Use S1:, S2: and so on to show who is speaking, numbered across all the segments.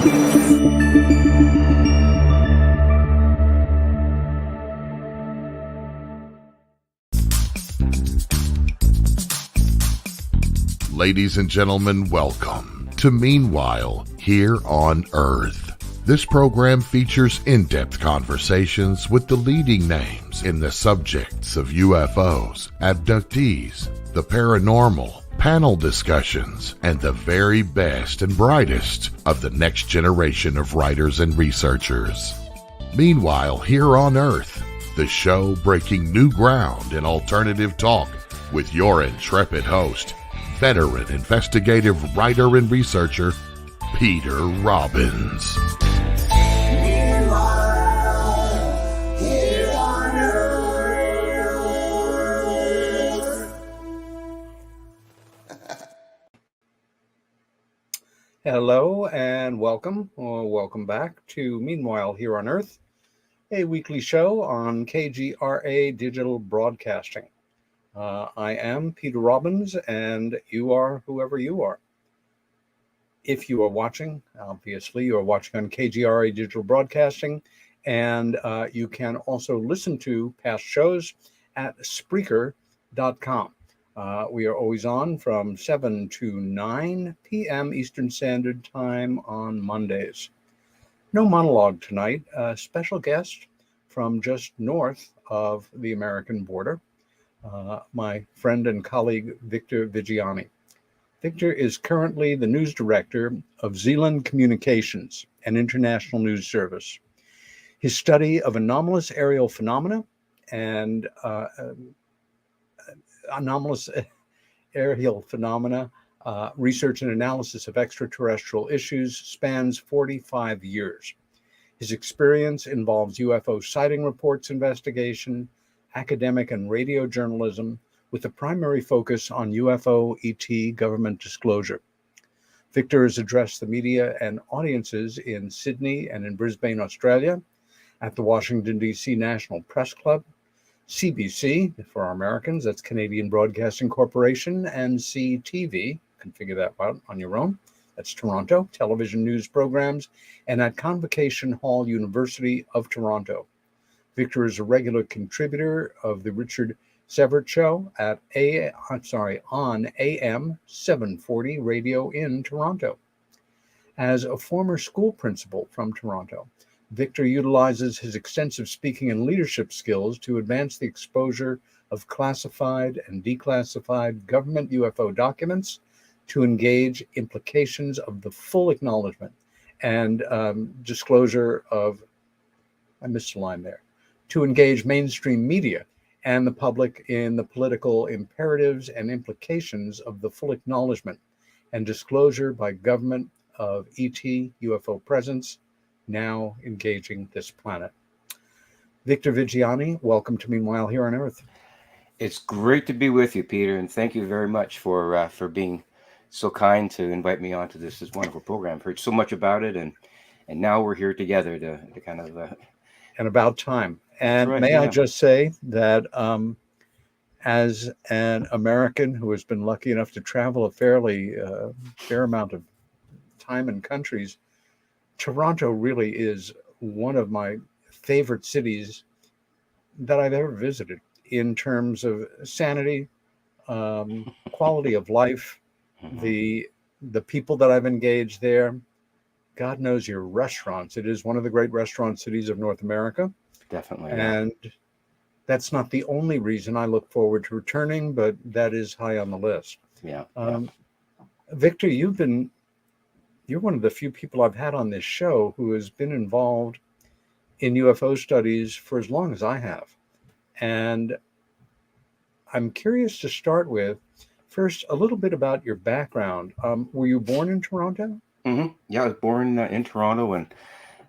S1: Ladies and gentlemen, welcome to Meanwhile Here on Earth. This program features in-depth conversations with the leading names in the subjects of UFOs, abductees, the paranormal, panel discussions, and the very best and brightest of the next generation of writers and researchers. Meanwhile Here on Earth, the show breaking new ground in alternative talk with your intrepid host, veteran investigative writer and researcher, Peter Robbins.
S2: Here on Earth.
S3: Hello and welcome, or welcome back to Meanwhile Here on Earth, a weekly show on KGRA Digital Broadcasting. I am Peter Robbins, and you are whoever you are. If you are watching, obviously, you are watching on KGRA Digital Broadcasting, and you can also listen to past shows at Spreaker.com. We are always on from 7 to 9 p.m. Eastern Standard Time on Mondays. No monologue tonight. A special guest from just north of the American border. My friend and colleague, Victor Viggiani. Victor is currently the news director of ZlandCommunications, an international news service. His study of anomalous aerial phenomena and research and analysis of extraterrestrial issues spans 45 years. His experience involves UFO sighting reports investigation, academic and radio journalism, with a primary focus on UFO ET government disclosure. Victor has addressed the media and audiences in Sydney and in Brisbane, Australia, at the Washington, D.C. National Press Club, CBC, for our Americans, that's Canadian Broadcasting Corporation, and CTV, you can figure that out on your own, that's Toronto, television news programs, and at Convocation Hall University of Toronto. Victor is a regular contributor of the Richard Severt Show on AM 740 radio in Toronto. As a former school principal from Toronto, Victor utilizes his extensive speaking and leadership skills to advance the exposure of classified and declassified government UFO documents to engage implications of the full acknowledgement and disclosure of, I missed a line there, to engage mainstream media and the public in the political imperatives and implications of the full acknowledgement and disclosure by government of ET UFO presence now engaging this planet. Victor Viggiani, welcome to Meanwhile Here on Earth.
S4: It's great to be with you, Peter, and thank you very much for being so kind to invite me onto this wonderful program. I've heard so much about it, and now we're here together to kind of...
S3: and about time. And
S4: right,
S3: may I just say that as an American who has been lucky enough to travel a fair amount of time in countries, Toronto really is one of my favorite cities that I've ever visited in terms of sanity, quality of life, the people that I've engaged there. God knows your restaurants. It is one of the great restaurant cities of North America.
S4: Definitely.
S3: And that's not the only reason I look forward to returning, but that is high on the list.
S4: Yeah.
S3: Victor, you're one of the few people I've had on this show who has been involved in UFO studies for as long as I have. And I'm curious to start with, first, a little bit about your background. Were you born in Toronto?
S4: Mm-hmm. Yeah, I was born in Toronto in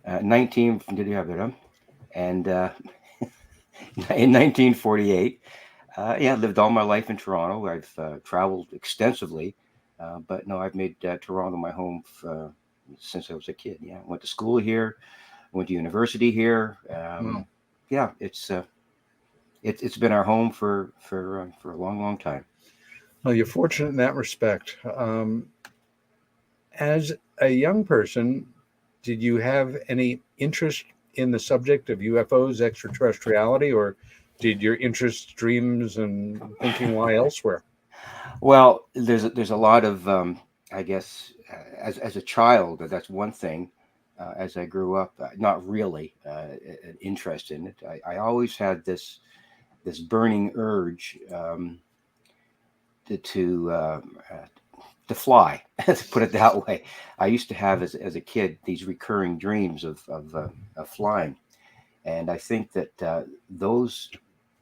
S4: 19. Did you have it up? And in 1948, lived all my life in Toronto. I've traveled extensively, but no, I've made Toronto my home since I was a kid. Yeah, went to school here, went to university here. Yeah, it's been our home for a long, long time.
S3: Well, you're fortunate in that respect. As a young person, did you have any interest in the subject of UFOs, extraterrestriality, or did your interest, dreams, and thinking lie elsewhere?
S4: Well, there's a lot of I guess as a child, that's one thing. As I grew up, not really an interest in it. I always had this burning urge to fly, to put it that way. I used to have as a kid these recurring dreams of flying, and I think that those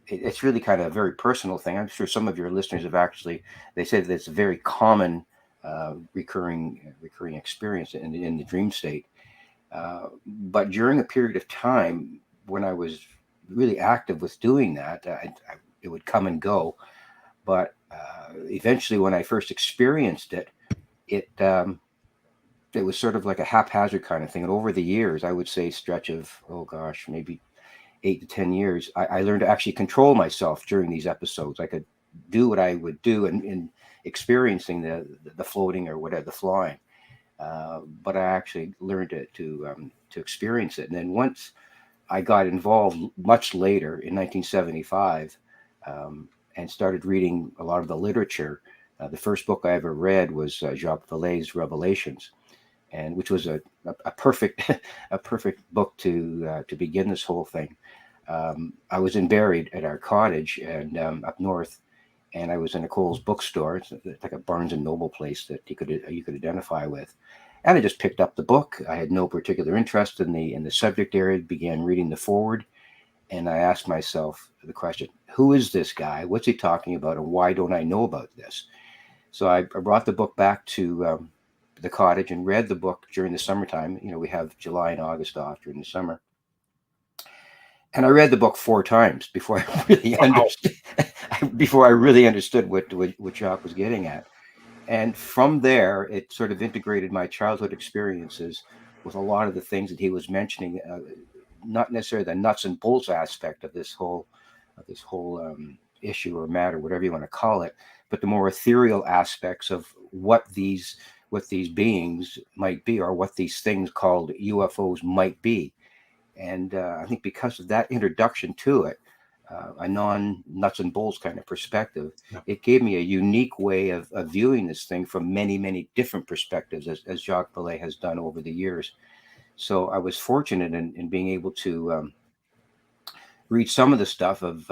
S4: it's really kind of a very personal thing. I'm sure some of your listeners have actually they say that it's a very common recurring experience in the dream state. But during a period of time when I was really active with doing that, it would come and go. But eventually, when I first experienced it, it it was sort of like a haphazard kind of thing. And over the years, I would say stretch of, oh gosh, maybe 8 to 10 years, I learned to actually control myself during these episodes. I could do what I would do in experiencing the floating or whatever, the flying. But I actually learned to experience it. And then once I got involved much later in 1975 and started reading a lot of the literature, the first book I ever read was Jacques Vallée's Revelations, and which was a perfect a perfect book to begin this whole thing. I was in Buried at our cottage and up north, and I was in a Cole's bookstore. It's like a Barnes and Noble place that you could identify with. And I just picked up the book. I had no particular interest in the subject area. Began reading the foreword, and I asked myself the question: who is this guy? What's he talking about? And why don't I know about this? So I brought the book back to the cottage and read the book during the summertime. You know, we have July and August off during the summer. And I read the book 4 times before I really
S3: Wow.
S4: understood before I really understood what Jacques was getting at. And from there, it sort of integrated my childhood experiences with a lot of the things that he was mentioning. Not necessarily the nuts and bolts aspect of this whole issue or matter, whatever you want to call it, but the more ethereal aspects of what these beings might be, or what these things called UFOs might be. And I think because of that introduction to it, a non nuts and bolts kind of perspective,
S3: Yeah.
S4: it gave me a unique way of viewing this thing from many, many different perspectives, as Jacques Vallée has done over the years. So I was fortunate in being able to read some of the stuff of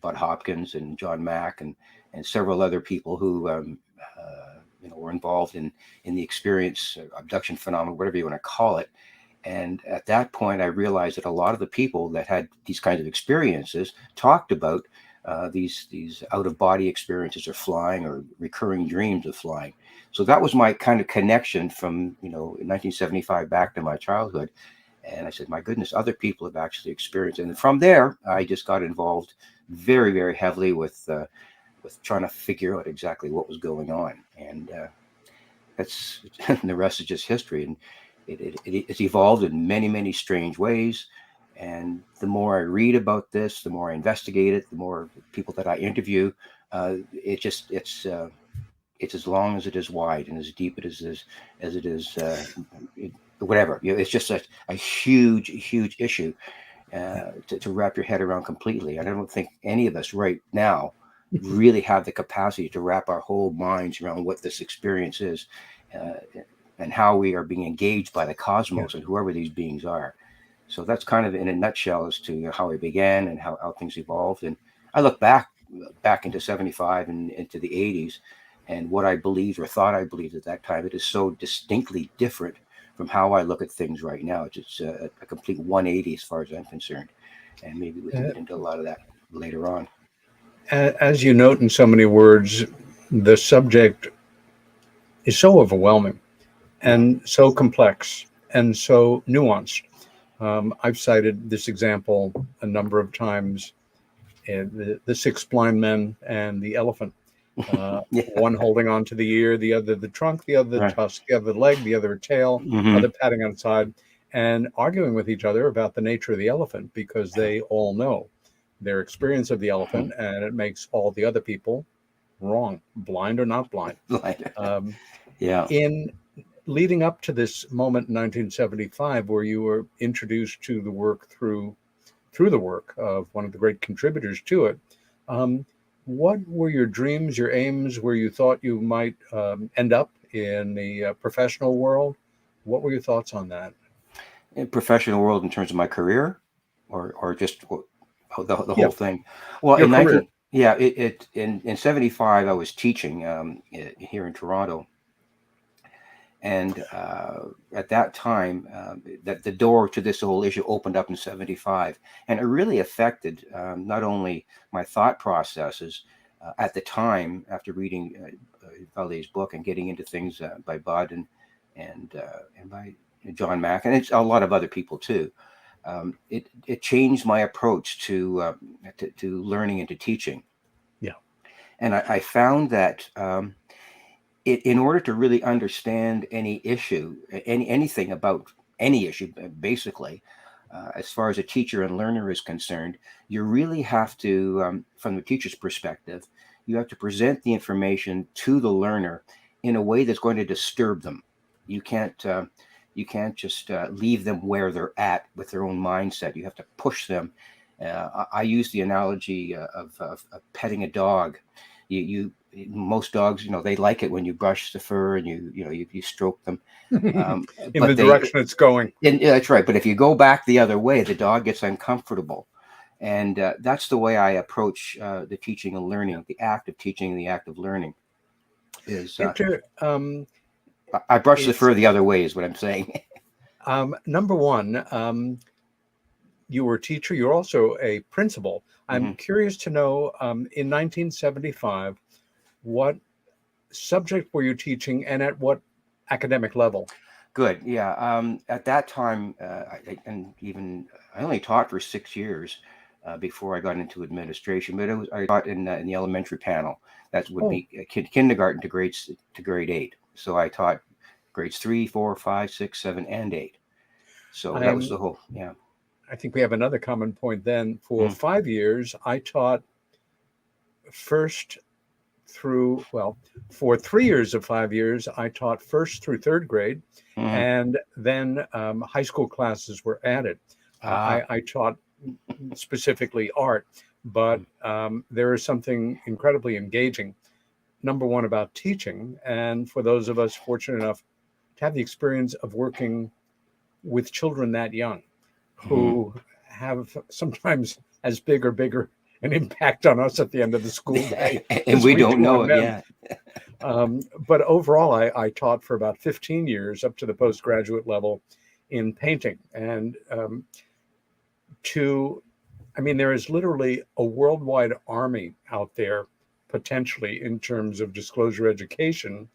S4: Bud Hopkins and John Mack and several other people who were involved in the experience, abduction phenomenon, whatever you want to call it. And at that point, I realized that a lot of the people that had these kinds of experiences talked about these out of body experiences, or flying, or recurring dreams of flying. So that was my kind of connection from 1975 back to my childhood. And I said, my goodness, other people have actually experienced it. And from there, I just got involved very, very heavily with trying to figure out exactly what was going on. And that's the rest is just history. And it's evolved in many, many strange ways. And the more I read about this, the more I investigate it, the more people that I interview, it's as long as it is wide, and as deep as it is whatever. It's just a huge, huge issue to wrap your head around completely. And I don't think any of us right now really have the capacity to wrap our whole minds around what this experience is. And how we are being engaged by the cosmos and whoever these beings are. So that's kind of in a nutshell as to how I began and how things evolved. And I look back into 75 and into the 80s, and what I believed or thought I believed at that time, it is so distinctly different from how I look at things right now. It's a complete 180 as far as I'm concerned. And maybe we can get into a lot of that later on.
S3: As you note in so many words, the subject is so overwhelming and so complex and so nuanced. I've cited this example a number of times: the six blind men and the elephant. One holding on to the ear, the other the trunk, the other the tusk, the other the leg, the other a tail, other patting on the side, and arguing with each other about the nature of the elephant, because they all know their experience of the elephant, and it makes all the other people wrong, blind or not blind.
S4: Yeah.
S3: In leading up to this moment in 1975, where you were introduced to the work through the work of one of the great contributors to it, what were your dreams, your aims, where you thought you might end up in the professional world? What were your thoughts on that?
S4: In professional world in terms of my career, or just the
S3: Yeah,
S4: whole thing. Well,
S3: your
S4: in
S3: career.
S4: 19 yeah, in 75 I was teaching here in Toronto, and at that time that the door to this whole issue opened up in 75, and it really affected not only my thought processes at the time after reading Valley's book and getting into things by Bud and by John Mack, and it's a lot of other people too. It changed my approach to learning and to teaching.
S3: Yeah.
S4: And I found that in order to really understand any issue, anything about any issue, basically, as far as a teacher and learner is concerned, you really have to, from the teacher's perspective, you have to present the information to the learner in a way that's going to disturb them. You can't just leave them where they're at with their own mindset. You have to push them. I use the analogy of petting a dog. Most dogs, they like it when you brush the fur and you stroke them.
S3: In the
S4: But
S3: direction it's going.
S4: yeah, that's right. But if you go back the other way, the dog gets uncomfortable. And that's the way I approach the teaching and learning, the act of teaching and the act of learning. Is I brush the
S3: It's
S4: fur the other way, is what I'm saying.
S3: number one. You were a teacher. You're also a principal. I'm
S4: Mhm.
S3: curious to know, in 1975, what subject were you teaching and at what academic level?
S4: Good. Yeah. At that time, I only taught for 6 years before I got into administration. But I taught in the elementary panel. That would
S3: Oh,
S4: be kindergarten to grade 8. So I taught grades 3, 4, 5, 6, 7, and 8. So that was
S3: I'm.
S4: the whole. Yeah.
S3: I think we have another common point then. For
S4: Mm,
S3: 5 years, I taught first through, well, for 3 years of 5 years, I taught first through third grade,
S4: mhm.
S3: and then high school classes were added.
S4: Ah.
S3: I taught specifically art, but
S4: Mm,
S3: there is something incredibly engaging, number one, about teaching. And for those of us fortunate enough to have the experience of working with children that young,
S4: mhm.
S3: who have sometimes as big or bigger an impact on us at the end of the school day
S4: And
S3: as
S4: we
S3: we
S4: don't
S3: do
S4: know
S3: on
S4: it.
S3: them.
S4: Yeah.
S3: But overall, I taught for about 15 years up to the postgraduate level in painting. And I mean, there is literally a worldwide army out there, potentially, in terms of disclosure education,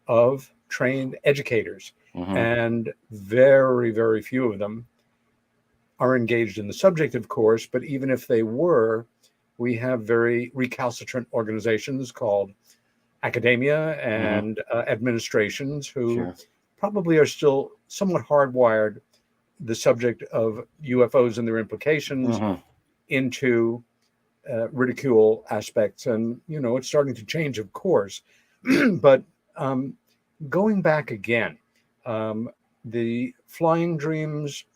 S3: of trained educators.
S4: Hmm.
S3: And very, very few of them are engaged in the subject, of course, but even if they were, we have very recalcitrant organizations called academia
S4: Hmm.
S3: and administrations who
S4: Sure.
S3: probably are still somewhat hardwired the subject of UFOs and their implications
S4: Hmm.
S3: into ridicule aspects. And, it's starting to change, of course. But um, going back again, um, the flying dreams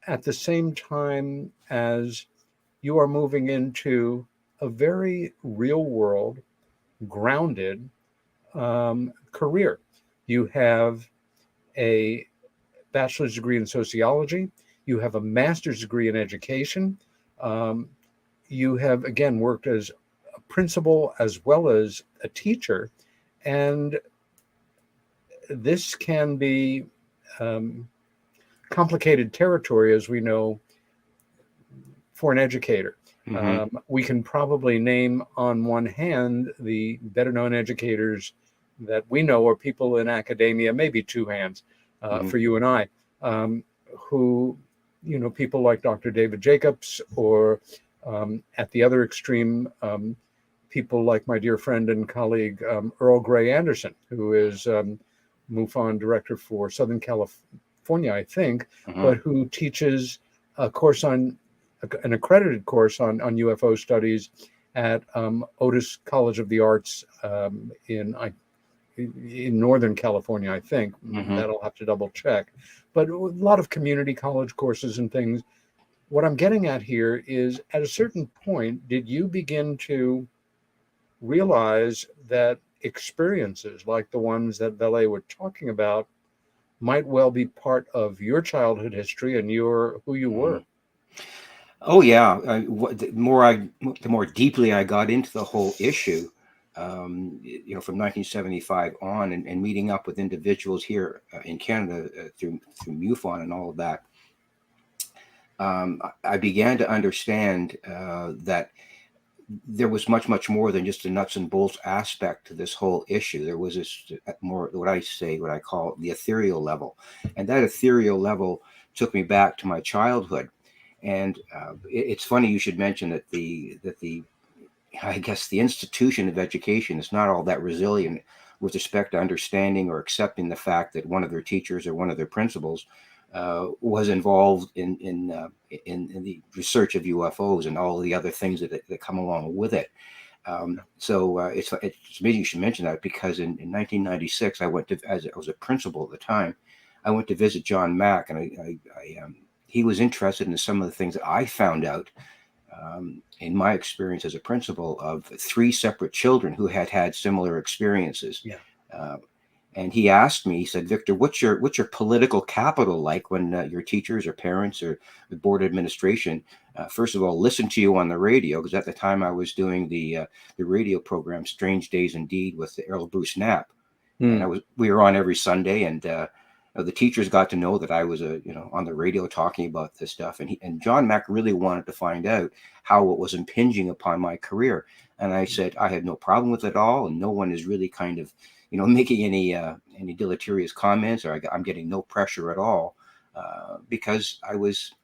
S3: at the same time as you are moving into a very real world, grounded career. You have a bachelor's degree in sociology, you have a master's degree in education. Um, you have, again, worked as a principal as well as a teacher. And this can be um, complicated territory, as we know, for an educator.
S4: Hmm.
S3: We can probably name on one hand the better known educators that we know, or people in academia, maybe two hands
S4: Hmm.
S3: for you and I, who, people like Dr. David Jacobs, or at the other extreme, people like my dear friend and colleague Earl Grey Anderson, who is MUFON director for Southern California, I think,
S4: Hmm.
S3: but who teaches a course on an accredited course on UFO studies at Otis College of the Arts in Northern California, I think. That I'll have to double check. But a lot of community college courses and things. What I'm getting at here is, at a certain point, did you begin to realize that experiences like the ones that Valet were talking about might well be part of your childhood history and who you were?
S4: Oh yeah. The more deeply I got into the whole issue, from 1975 on, and meeting up with individuals here in Canada through MUFON and all of that, I began to understand that there was much more than just a nuts and bolts aspect to this whole issue. There was this more, what I call the ethereal level, and that ethereal level took me back to my childhood. And it's funny you should mention that the I guess the institution of education is not all that resilient with respect to understanding or accepting the fact that one of their teachers or one of their principals was involved in the research of UFOs and all the other things that come along with it. So it's amazing you should mention that, because in 1996 I was a principal at the time. I went to visit John Mack, and he was interested in some of the things that I found out in my experience as a principal of 3 separate children who had similar experiences.
S3: Yeah.
S4: And he asked me, he said, "Victor, what's your political capital like when your teachers or parents or the board administration, first of all, listen to you on the radio?" Because at the time I was doing the radio program Strange Days Indeed with Earl Bruce Knapp. And we were on every Sunday, and the teachers got to know that I was on the radio talking about this stuff. And John Mack really wanted to find out how it was impinging upon my career. And I said I had no problem with it all, and no one is really kind of making any deleterious comments, or I'm getting no pressure at all, because I was,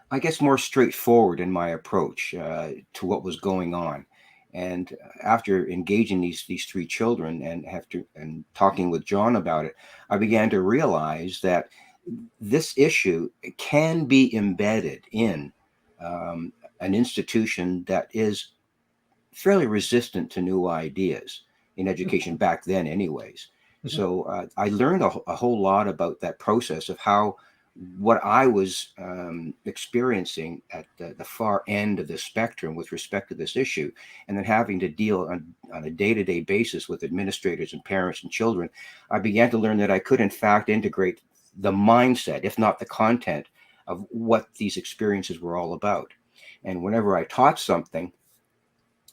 S4: I guess, more straightforward in my approach to what was going on. And after engaging these 3 children and talking with John about it, I began to realize that this issue can be embedded in an institution that is fairly resistant to new ideas in education back then anyways. So I learned a whole lot about that process of how what I was experiencing at the far end of the spectrum with respect to this issue, and then having to deal on a day-to-day basis with administrators and parents and children, I began to learn that I could in fact integrate the mindset, if not the content, of what these experiences were all about. And whenever I taught something,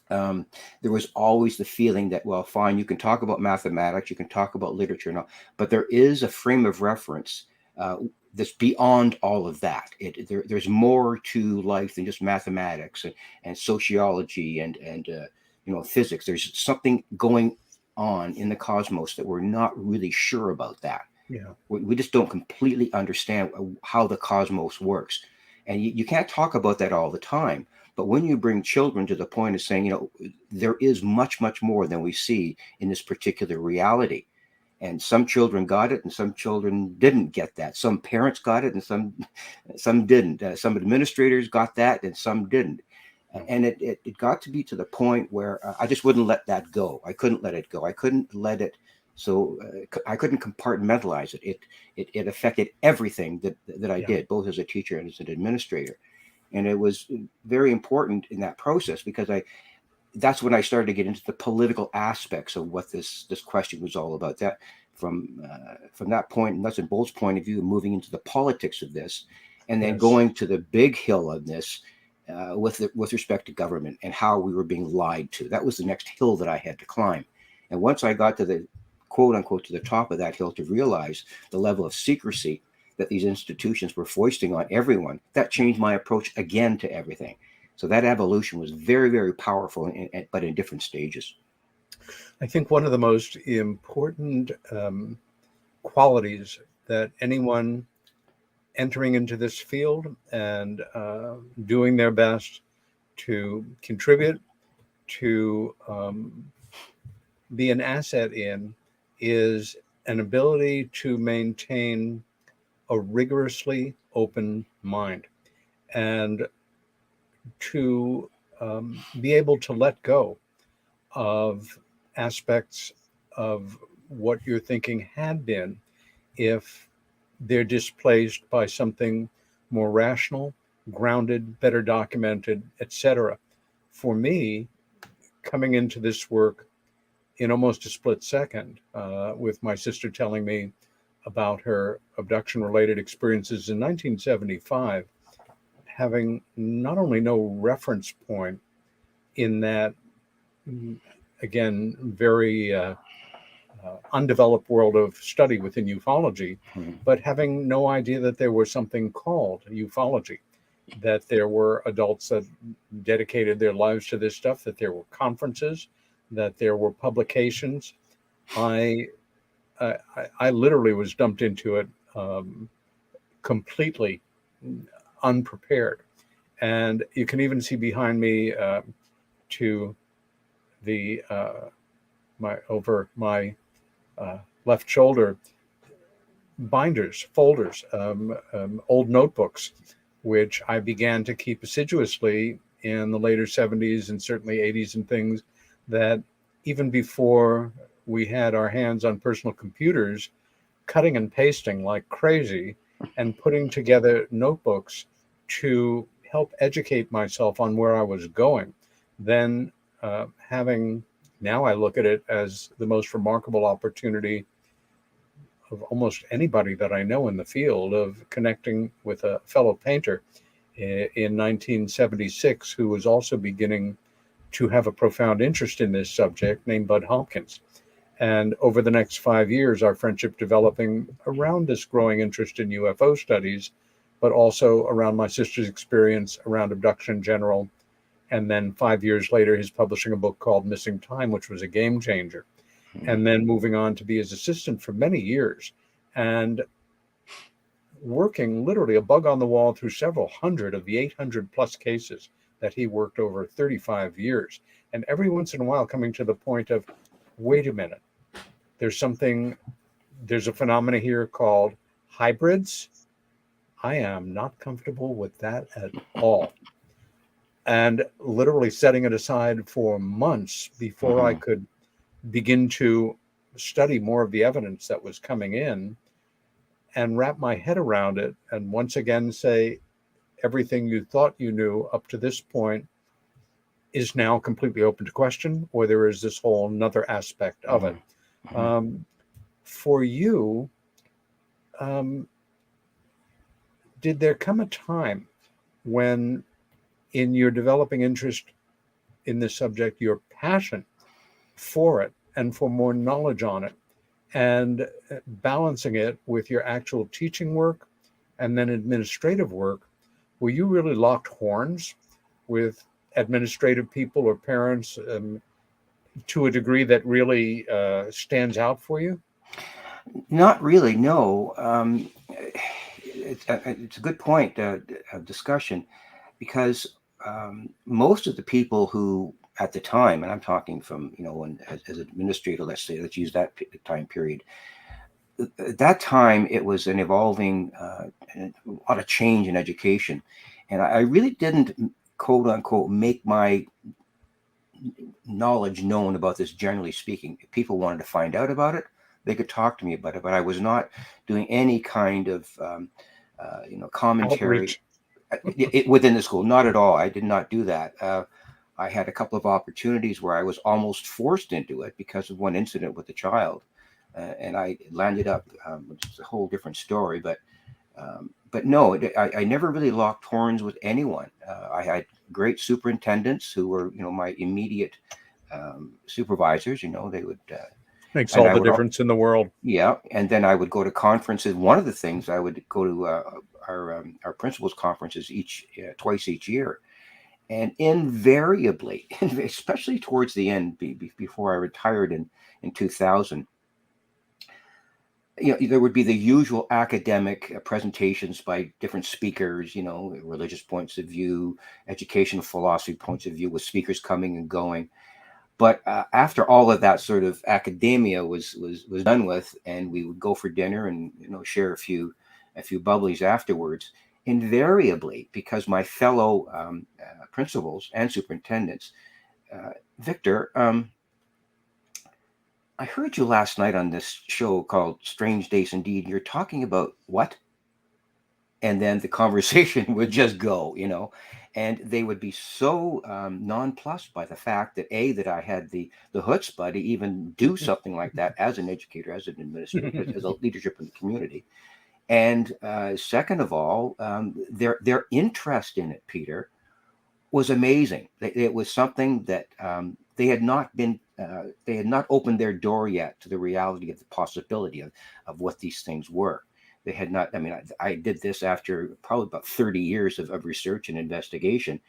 S4: there was always the feeling that, well, fine, you can talk about mathematics, you can talk about literature and all, but there is a frame of reference that's beyond all of that. There's more to life than just mathematics and sociology and physics. There's something going on in the cosmos that we're not really sure about that.
S3: Yeah.
S4: We just don't completely understand how the cosmos works. And you can't talk about that all the time. But when you bring children to the point of saying, there is much more than we see in this particular reality. And some children got it and some children didn't get that. Some parents got it and some didn't. Some administrators got that and some didn't. And it got to be to the point where I just wouldn't let that go. I couldn't let it go. I couldn't let it. So I couldn't compartmentalize it. It affected everything that I did, both as a teacher and as an administrator. And it was very important in that process, because that's when I started to get into the political aspects of what this question was all about. That from that point, nuts and bolts point of view, moving into the politics of this, and then going to the big hill of this with respect to government and how we were being lied to. That was the next hill that I had to climb. And once I got to the quote unquote to the top of that hill, to realize the level of secrecy that these institutions were foisting on everyone, that changed my approach again to everything. So that evolution was very, very powerful, but in different stages.
S3: I think one of the most important qualities that anyone entering into this field and doing their best to contribute, to be an asset in, is an ability to maintain a rigorously open mind, and to be able to let go of aspects of what your thinking had been if they're displaced by something more rational, grounded, better documented, etc. For me, coming into this work in almost a split second, with my sister telling me about her abduction related experiences in 1975, having not only no reference point in that, again, very undeveloped world of study within ufology,
S4: Mhm.
S3: but having no idea that there was something called ufology, that there were adults that dedicated their lives to this stuff, that there were conferences, that there were publications. I I literally was dumped into it, completely unprepared, and you can even see behind me, to the my over my left shoulder, binders, folders, old notebooks, which I began to keep assiduously in the later 70s and certainly 80s and things, that even before we had our hands on personal computers, cutting and pasting like crazy and putting together notebooks to help educate myself on where I was going. Then, having, now I look at it as the most remarkable opportunity of almost anybody that I know in the field, of connecting with a fellow painter in 1976 who was also beginning to have a profound interest in this subject, named Bud Hopkins. And over the next 5 years, our friendship developing around this growing interest in UFO studies, but also around my sister's experience around abduction in general. And then 5 years later, he's publishing a book called Missing Time, which was a game changer. And then moving on to be his assistant for many years and working literally a bug on the wall through several hundred of the 800 plus cases that he worked over 35 years. And every once in a while coming to the point of, wait a minute, there's something, there's a phenomena here called hybrids. I am not comfortable with that at all. And literally setting it aside for months before I
S4: Mhm.
S3: could begin to study more of the evidence that was coming in and wrap my head around it. And once again, say everything you thought you knew up to this point is now completely open to question, or there is this whole another aspect of it.
S4: Mhm. Mhm.
S3: Um, for you, um, did there come a time when, in your developing interest in this subject, your passion for it and for more knowledge on it, and balancing it with your actual teaching work and then administrative work, were you really locked horns with administrative people or parents, to a degree that really stands out for you?
S4: Not really, no. It's a good point of discussion because most of the people who, at the time, and I'm talking from, when, as an administrator, let's say, let's use that time period. At that time, it was an evolving, and a lot of change in education, and I really didn't, quote unquote, make my knowledge known about this. Generally speaking, if people wanted to find out about it, they could talk to me about it, but I was not doing any kind of commentary
S3: Outreach.
S4: within the school. Not at all. I did not do that. I had a couple of opportunities where I was almost forced into it because of one incident with a child, and I landed up, which is a whole different story. But no, I never really locked horns with anyone. I had great superintendents who were, my immediate supervisors. They would,
S3: Makes
S4: and
S3: all
S4: I
S3: the
S4: would,
S3: difference in the world.
S4: yeah, and then I would go to conferences. One of the things I would go to our principals' conferences twice each year, and invariably, especially towards the end, before I retired in 2000, there would be the usual academic presentations by different speakers, religious points of view, educational philosophy points of view, with speakers coming and going. But after all of that sort of academia was done with, and we would go for dinner and share a few bubblies afterwards, invariably, because my fellow principals and superintendents, Victor, I heard you last night on this show called Strange Days Indeed. You're talking about what? And then the conversation would just go, and they would be so nonplussed by the fact that that I had the chutzpah to even do something like that as an educator, as an administrator, as a leadership in the community. And second of all, their interest in it, Peter, was amazing. It was something that they had not opened their door yet to the reality of the possibility of what these things were. They had not. I mean, I did this after probably about 30 years of research and investigation,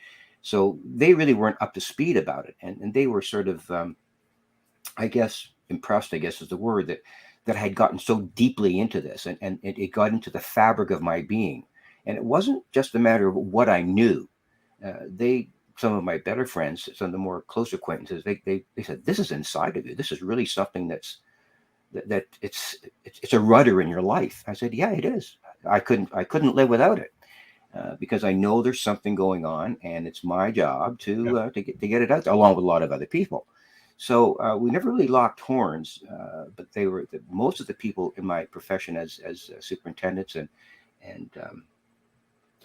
S4: so they really weren't up to speed about it, and they were sort of, I guess, impressed. I guess is the word that I had gotten so deeply into this, and it got into the fabric of my being, and it wasn't just a matter of what I knew. Some of my better friends, some of the more close acquaintances, they said, this is inside of you. This is really something that it's a rudder in your life. I said, yeah, it is. I couldn't live without it, because I know there's something going on, and it's my job to get it out there, along with a lot of other people. So we never really locked horns, but most of the people in my profession as superintendents and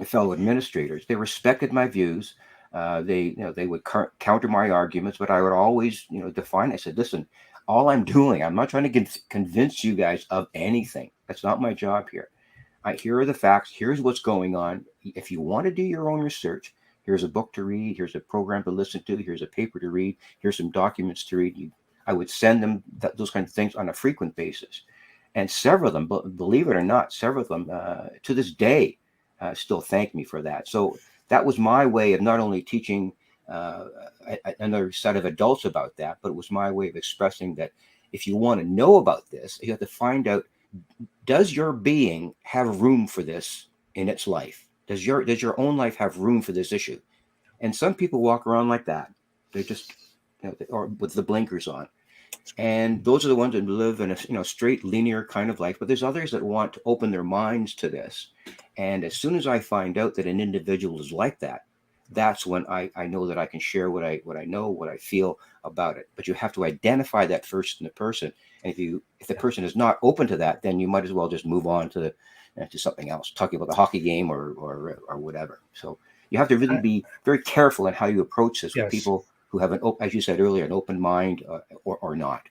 S4: fellow administrators, they respected my views. They would counter my arguments, but I would always define. I said, listen, all I'm doing, I'm not trying to convince you guys of anything. That's not my job here. Here are the facts. Here's what's going on. If you want to do your own research, here's a book to read. Here's a program to listen to. Here's a paper to read. Here's some documents to read. I would send them those kinds of things on a frequent basis. And several of them, believe it or not, several of them to this day still thank me for that. So that was my way of not only teaching another set of adults about that, but it was my way of expressing that if you want to know about this, you have to find out, does your being have room for this in its life? Does your own life have room for this issue? And some people walk around like that. They just, or with the blinkers on. And those are the ones that live in a straight linear kind of life. But there's others that want to open their minds to this. And as soon as I find out that an individual is like that, that's when I know that I can share what I know, what I feel about it. But you have to identify that first in the person. And if the person is not open to that, then you might as well just move on to something else, talking about the hockey game or whatever. So you have to really be very careful in how you approach this with people who have as you said earlier, an open mind or not.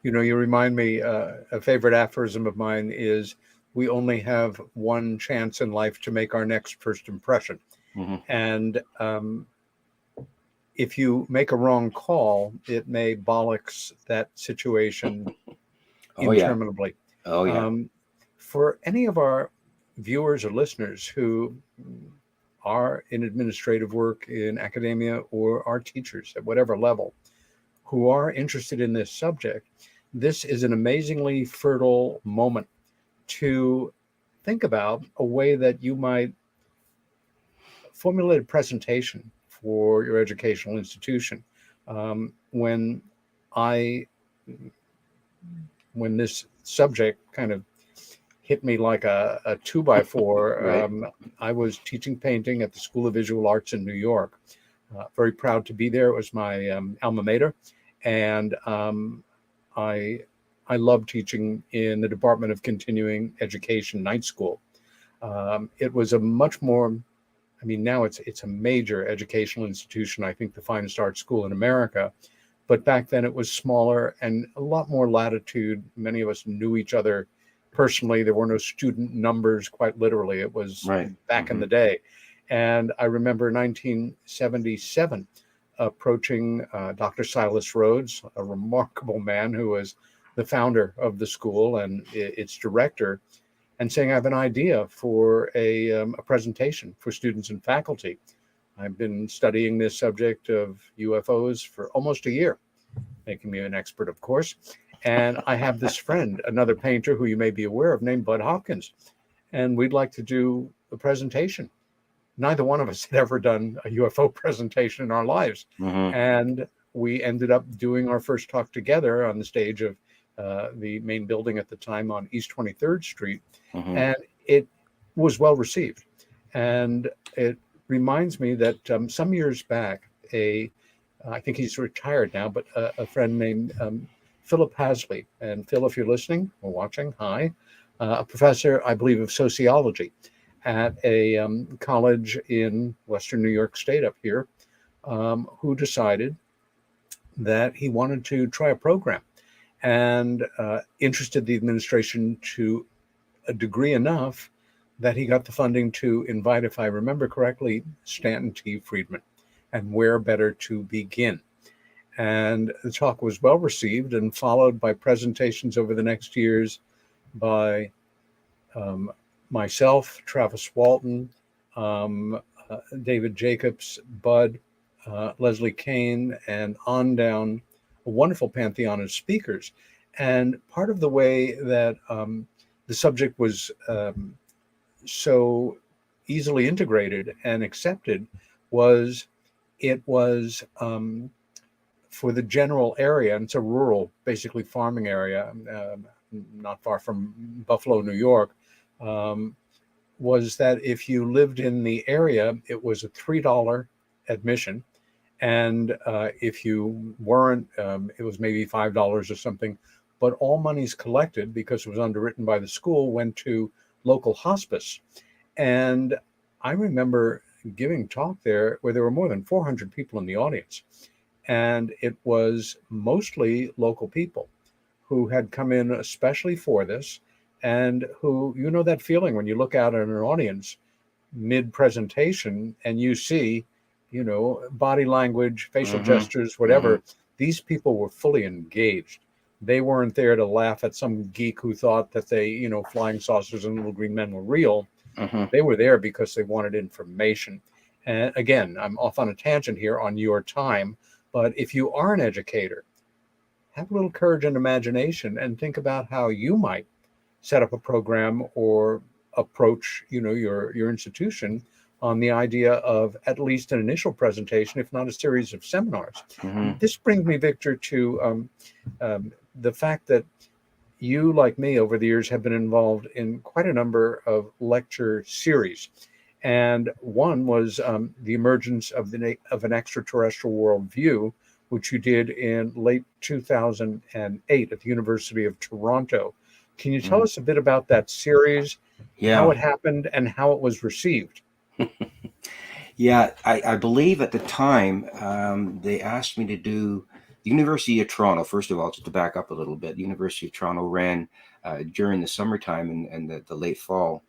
S3: You remind me, a favorite aphorism of mine is, we only have one chance in life to make our next first impression.
S4: Mm-hmm.
S3: And if you make a wrong call, it may bollocks that situation interminably.
S4: Yeah. Oh, yeah.
S3: For any of our viewers or listeners who are in administrative work in academia or are teachers at whatever level who are interested in this subject, this is an amazingly fertile moment to think about a way that you might formulate a presentation for your educational institution. When this subject kind of hit me like a 2x4,
S4: Right.
S3: I was teaching painting at the School of Visual Arts in New York. Very proud to be there. It was my alma mater, and I love teaching in the Department of Continuing Education night school. It was a much more, now it's a major educational institution. I think the finest art school in America, but back then it was smaller and a lot more latitude. Many of us knew each other personally. There were no student numbers, quite literally. It was back in the day. And I remember 1977 approaching Dr. Silas Rhodes, a remarkable man who was the founder of the school and its director, and saying, I have an idea for a presentation for students and faculty. I've been studying this subject of UFOs for almost a year, making me an expert, of course. And I have this friend, another painter who you may be aware of, named Bud Hopkins, and we'd like to do a presentation. Neither one of us had ever done a UFO presentation in our lives.
S4: Mm-hmm.
S3: And we ended up doing our first talk together on the stage of the main building at the time on East 23rd Street.
S4: Mm-hmm.
S3: And it was well received. And it reminds me that some years back, I think he's retired now, but a friend named Philip Hasley. And Phil, if you're listening or watching, hi. A professor, I believe, of sociology at a college in Western New York State up here, who decided that he wanted to try a program and interested the administration to a degree enough that he got the funding to invite, if I remember correctly, Stanton T. Friedman. And where better to begin? And the talk was well received and followed by presentations over the next years by myself, Travis Walton, David Jacobs, Bud, Leslie Kane, and on down, a wonderful pantheon of speakers. And part of the way that the subject was so easily integrated and accepted was it was for the general area, and it's a rural, basically farming area, not far from Buffalo, New York, was that if you lived in the area, it was a $3 admission. And if you weren't, it was maybe $5 or something. But all monies collected, because it was underwritten by the school, went to local hospice. And I remember giving talk there where there were more than 400 people in the audience. And it was mostly local people who had come in especially for this, and who, you know, that feeling when you look out at an audience mid-presentation and you see, you know, body language, facial gestures, whatever. These people were fully engaged. They weren't there to laugh at some geek who thought that they, you know, flying saucers and little green men were real. They were there because they wanted information. And again, I'm off on a tangent here on your time, but if you are an educator, have a little courage and imagination and think about how you might set up a program or approach, you know, your institution on the idea of at least an initial presentation, if not a series of seminars. This brings me, Victor, to the fact that you, like me, over the years have been involved in quite a number of lecture series. And one was the emergence of an extraterrestrial worldview, which you did in late 2008 at the University of Toronto. Can you tell us a bit about that series, how it happened, and how it was received?
S4: Yeah, I believe at the time they asked me to do the University of Toronto. First of all, just to back up a little bit, the University of Toronto ran during the summertime and the late fall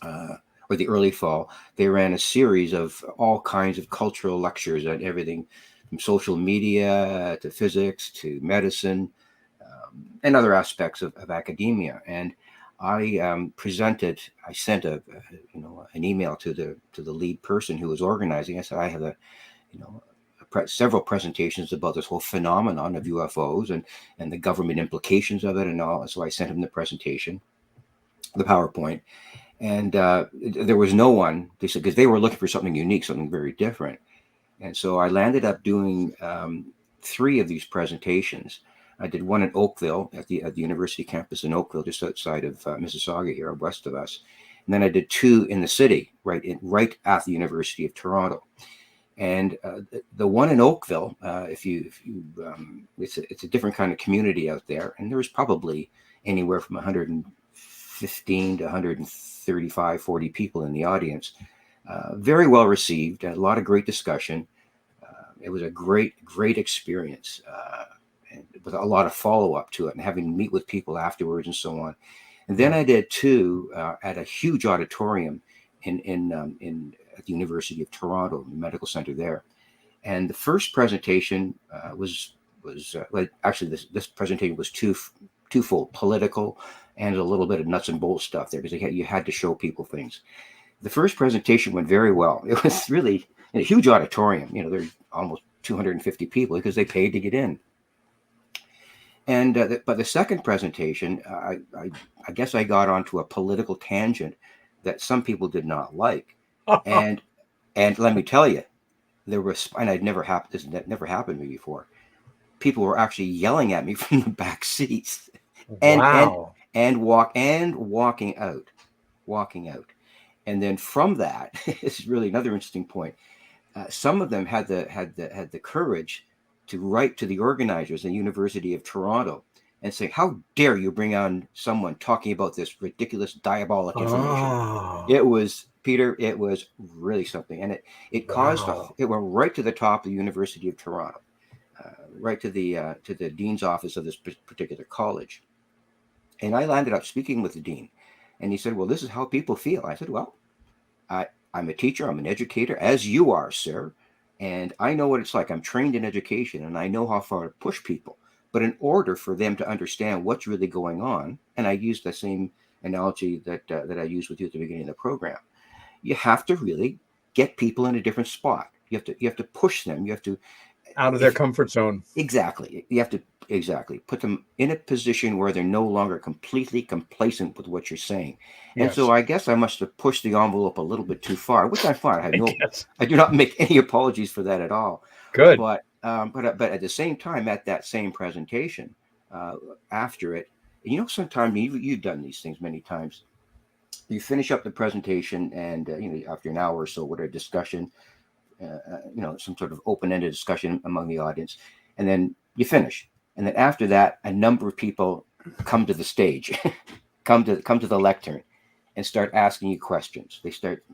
S4: or the early fall. They ran a series of all kinds of cultural lectures on everything from social media to physics to medicine and other aspects of academia. And I presented. I sent an email to the lead person who was organizing. I said, I have several presentations about this whole phenomenon of UFOs and the government implications of it and all. So I sent him the presentation, the PowerPoint, and there was no one. They said because they were looking for something unique, something very different. And so I landed up doing 3 of these presentations. I did one in Oakville at the university campus in Oakville, just outside of Mississauga here, west of us. And then I did 2 in the city, right at the University of Toronto. And the one in Oakville, it's a different kind of community out there, and there was probably anywhere from 115 to 135, 40 people in the audience. Very well received, a lot of great discussion. It was a great experience. And with a lot of follow-up to it and having to meet with people afterwards and so on. And then I did 2 at a huge auditorium in at the University of Toronto, the medical center there. And the first presentation was actually this presentation was twofold, political and a little bit of nuts and bolts stuff there, because you had to show people things. The first presentation went very well. It was really in a huge auditorium. You know, there's almost 250 people because they paid to get in. And but the second presentation, I guess I got onto a political tangent that some people did not like, and let me tell you, there was, and that never happened to me before. People were actually yelling at me from the back seats, and walking out, and then from that, this is really another interesting point. Some of them had the courage to write to the organizers in the University of Toronto and say, how dare you bring on someone talking about this ridiculous diabolic information?
S3: Oh,
S4: It was, Peter, it was really something. And it caused,
S3: wow.
S4: it went right to the top of the University of Toronto, right to the dean's office of this particular college. And I landed up speaking with the dean. And he said, well, this is how people feel. I said, well, I'm a teacher, I'm an educator, as you are, sir. And I know what it's like. I'm trained in education and I know how far to push people. But in order for them to understand what's really going on, and I used the same analogy that I used with you at the beginning of the program, you have to really get people in a different spot. You have to push them. You have to,
S3: Out of their
S4: if
S3: comfort zone.
S4: exactly, you have to exactly put them in a position where they're no longer completely complacent with what you're saying. And so
S3: Yes.
S4: I guess I must have pushed the envelope a little bit too far, which I'm fine.
S3: I guess.
S4: I do not make any apologies for that at all.
S3: Good.
S4: But at the same time, at that same presentation, after it, sometimes you've done these things many times. You finish up the presentation, and after an hour or so, with a discussion, some sort of open-ended discussion among the audience, and then you finish. And then after that, a number of people come to the stage, come to the lectern, and start asking you questions. They start,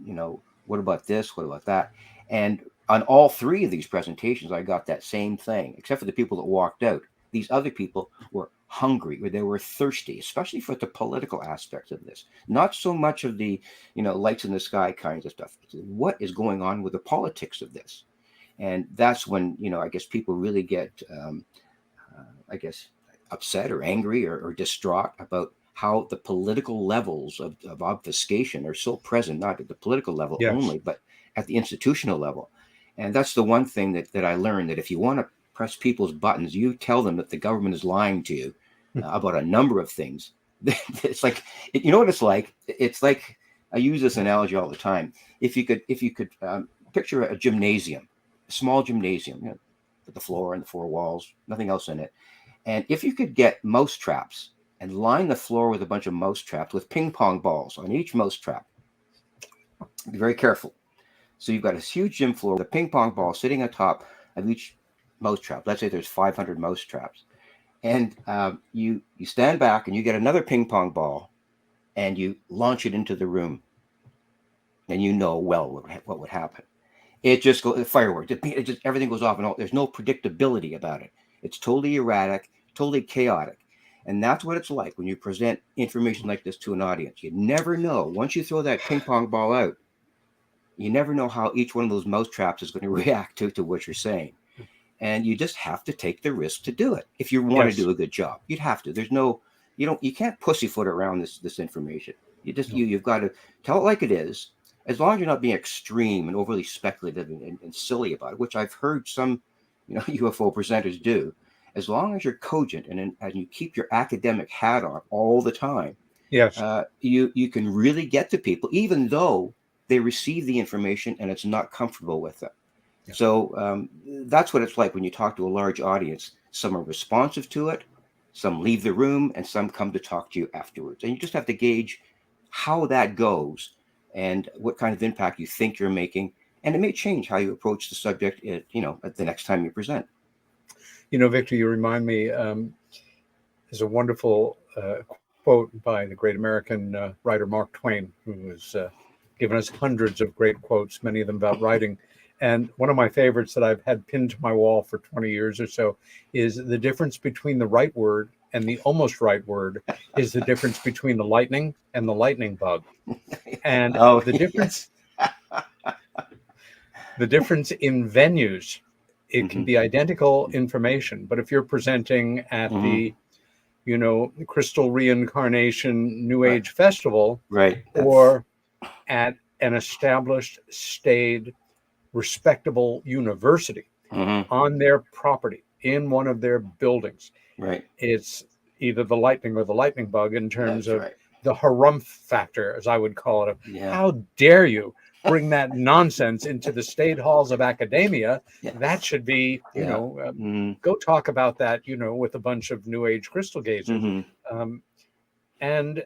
S4: what about this? What about that? And on all three of these presentations, I got that same thing, except for the people that walked out. These other people were hungry, or they were thirsty, especially for the political aspects of this. Not so much of the, lights in the sky kinds of stuff. What is going on with the politics of this? And that's when, I guess people really get, I guess, upset or angry or distraught about how the political levels of obfuscation are so present, not at the political level
S3: Yes.
S4: only, but at the institutional level. And that's the one thing that I learned, that if you want to press people's buttons, you tell them that the government is lying to you about a number of things. It's like, you know what it's like? It's like, I use this analogy all the time. If you could picture a gymnasium, a small gymnasium, with the floor and the four walls, nothing else in it. And if you could get mouse traps and line the floor with a bunch of mouse traps with ping pong balls on each mouse trap, be very careful. So you've got a huge gym floor with a ping pong ball sitting on top of each mouse trap. Let's say there's 500 mouse traps. And you stand back and you get another ping pong ball and you launch it into the room. And what would happen. It just goes fireworks. It just, everything goes off and all. There's no predictability about it. It's totally erratic, totally chaotic. And that's what it's like when you present information like this to an audience. You never know. Once you throw that ping pong ball out, you never know how each one of those mouse traps is going to react to what you're saying. And you just have to take the risk to do it. If you want to
S3: Yes.
S4: do a good job, you'd have to. You can't pussyfoot around this information. You've got to tell it like it is, as long as you're not being extreme and overly speculative and silly about it, which I've heard some, UFO presenters do. As long as you're cogent and you keep your academic hat on all the time,
S3: Yes.
S4: you can really get to people, even though they receive the information and it's not comfortable with them.
S3: Yeah.
S4: So that's what it's like when you talk to a large audience. Some are responsive to it, some leave the room, and some come to talk to you afterwards. And you just have to gauge how that goes and what kind of impact you think you're making. And it may change how you approach the subject, at the next time you present.
S3: Victor, you remind me, there's a wonderful quote by the great American writer Mark Twain, who has given us hundreds of great quotes, many of them about writing. And one of my favorites that I've had pinned to my wall for 20 years or so is: the difference between the right word and the almost right word is the difference between the lightning and the lightning bug. And
S4: Oh,
S3: the
S4: yes.
S3: difference in venues, it can
S4: Mm-hmm.
S3: be identical information, but if you're presenting at
S4: Mm-hmm.
S3: the Crystal Reincarnation New
S4: Right.
S3: Age Festival,
S4: Right.
S3: or at an established, staid, respectable university
S4: Mm-hmm.
S3: on their property in one of their buildings,
S4: Right.
S3: it's either the lightning or the lightning bug in terms
S4: That's
S3: of
S4: right.
S3: the harumph factor, as I would call it.
S4: Yeah.
S3: How dare you bring that nonsense into the state halls of academia?
S4: Yes.
S3: That should be,
S4: Yeah. Mm-hmm.
S3: go talk about that, with a bunch of New Age crystal gazers.
S4: Mm-hmm.
S3: And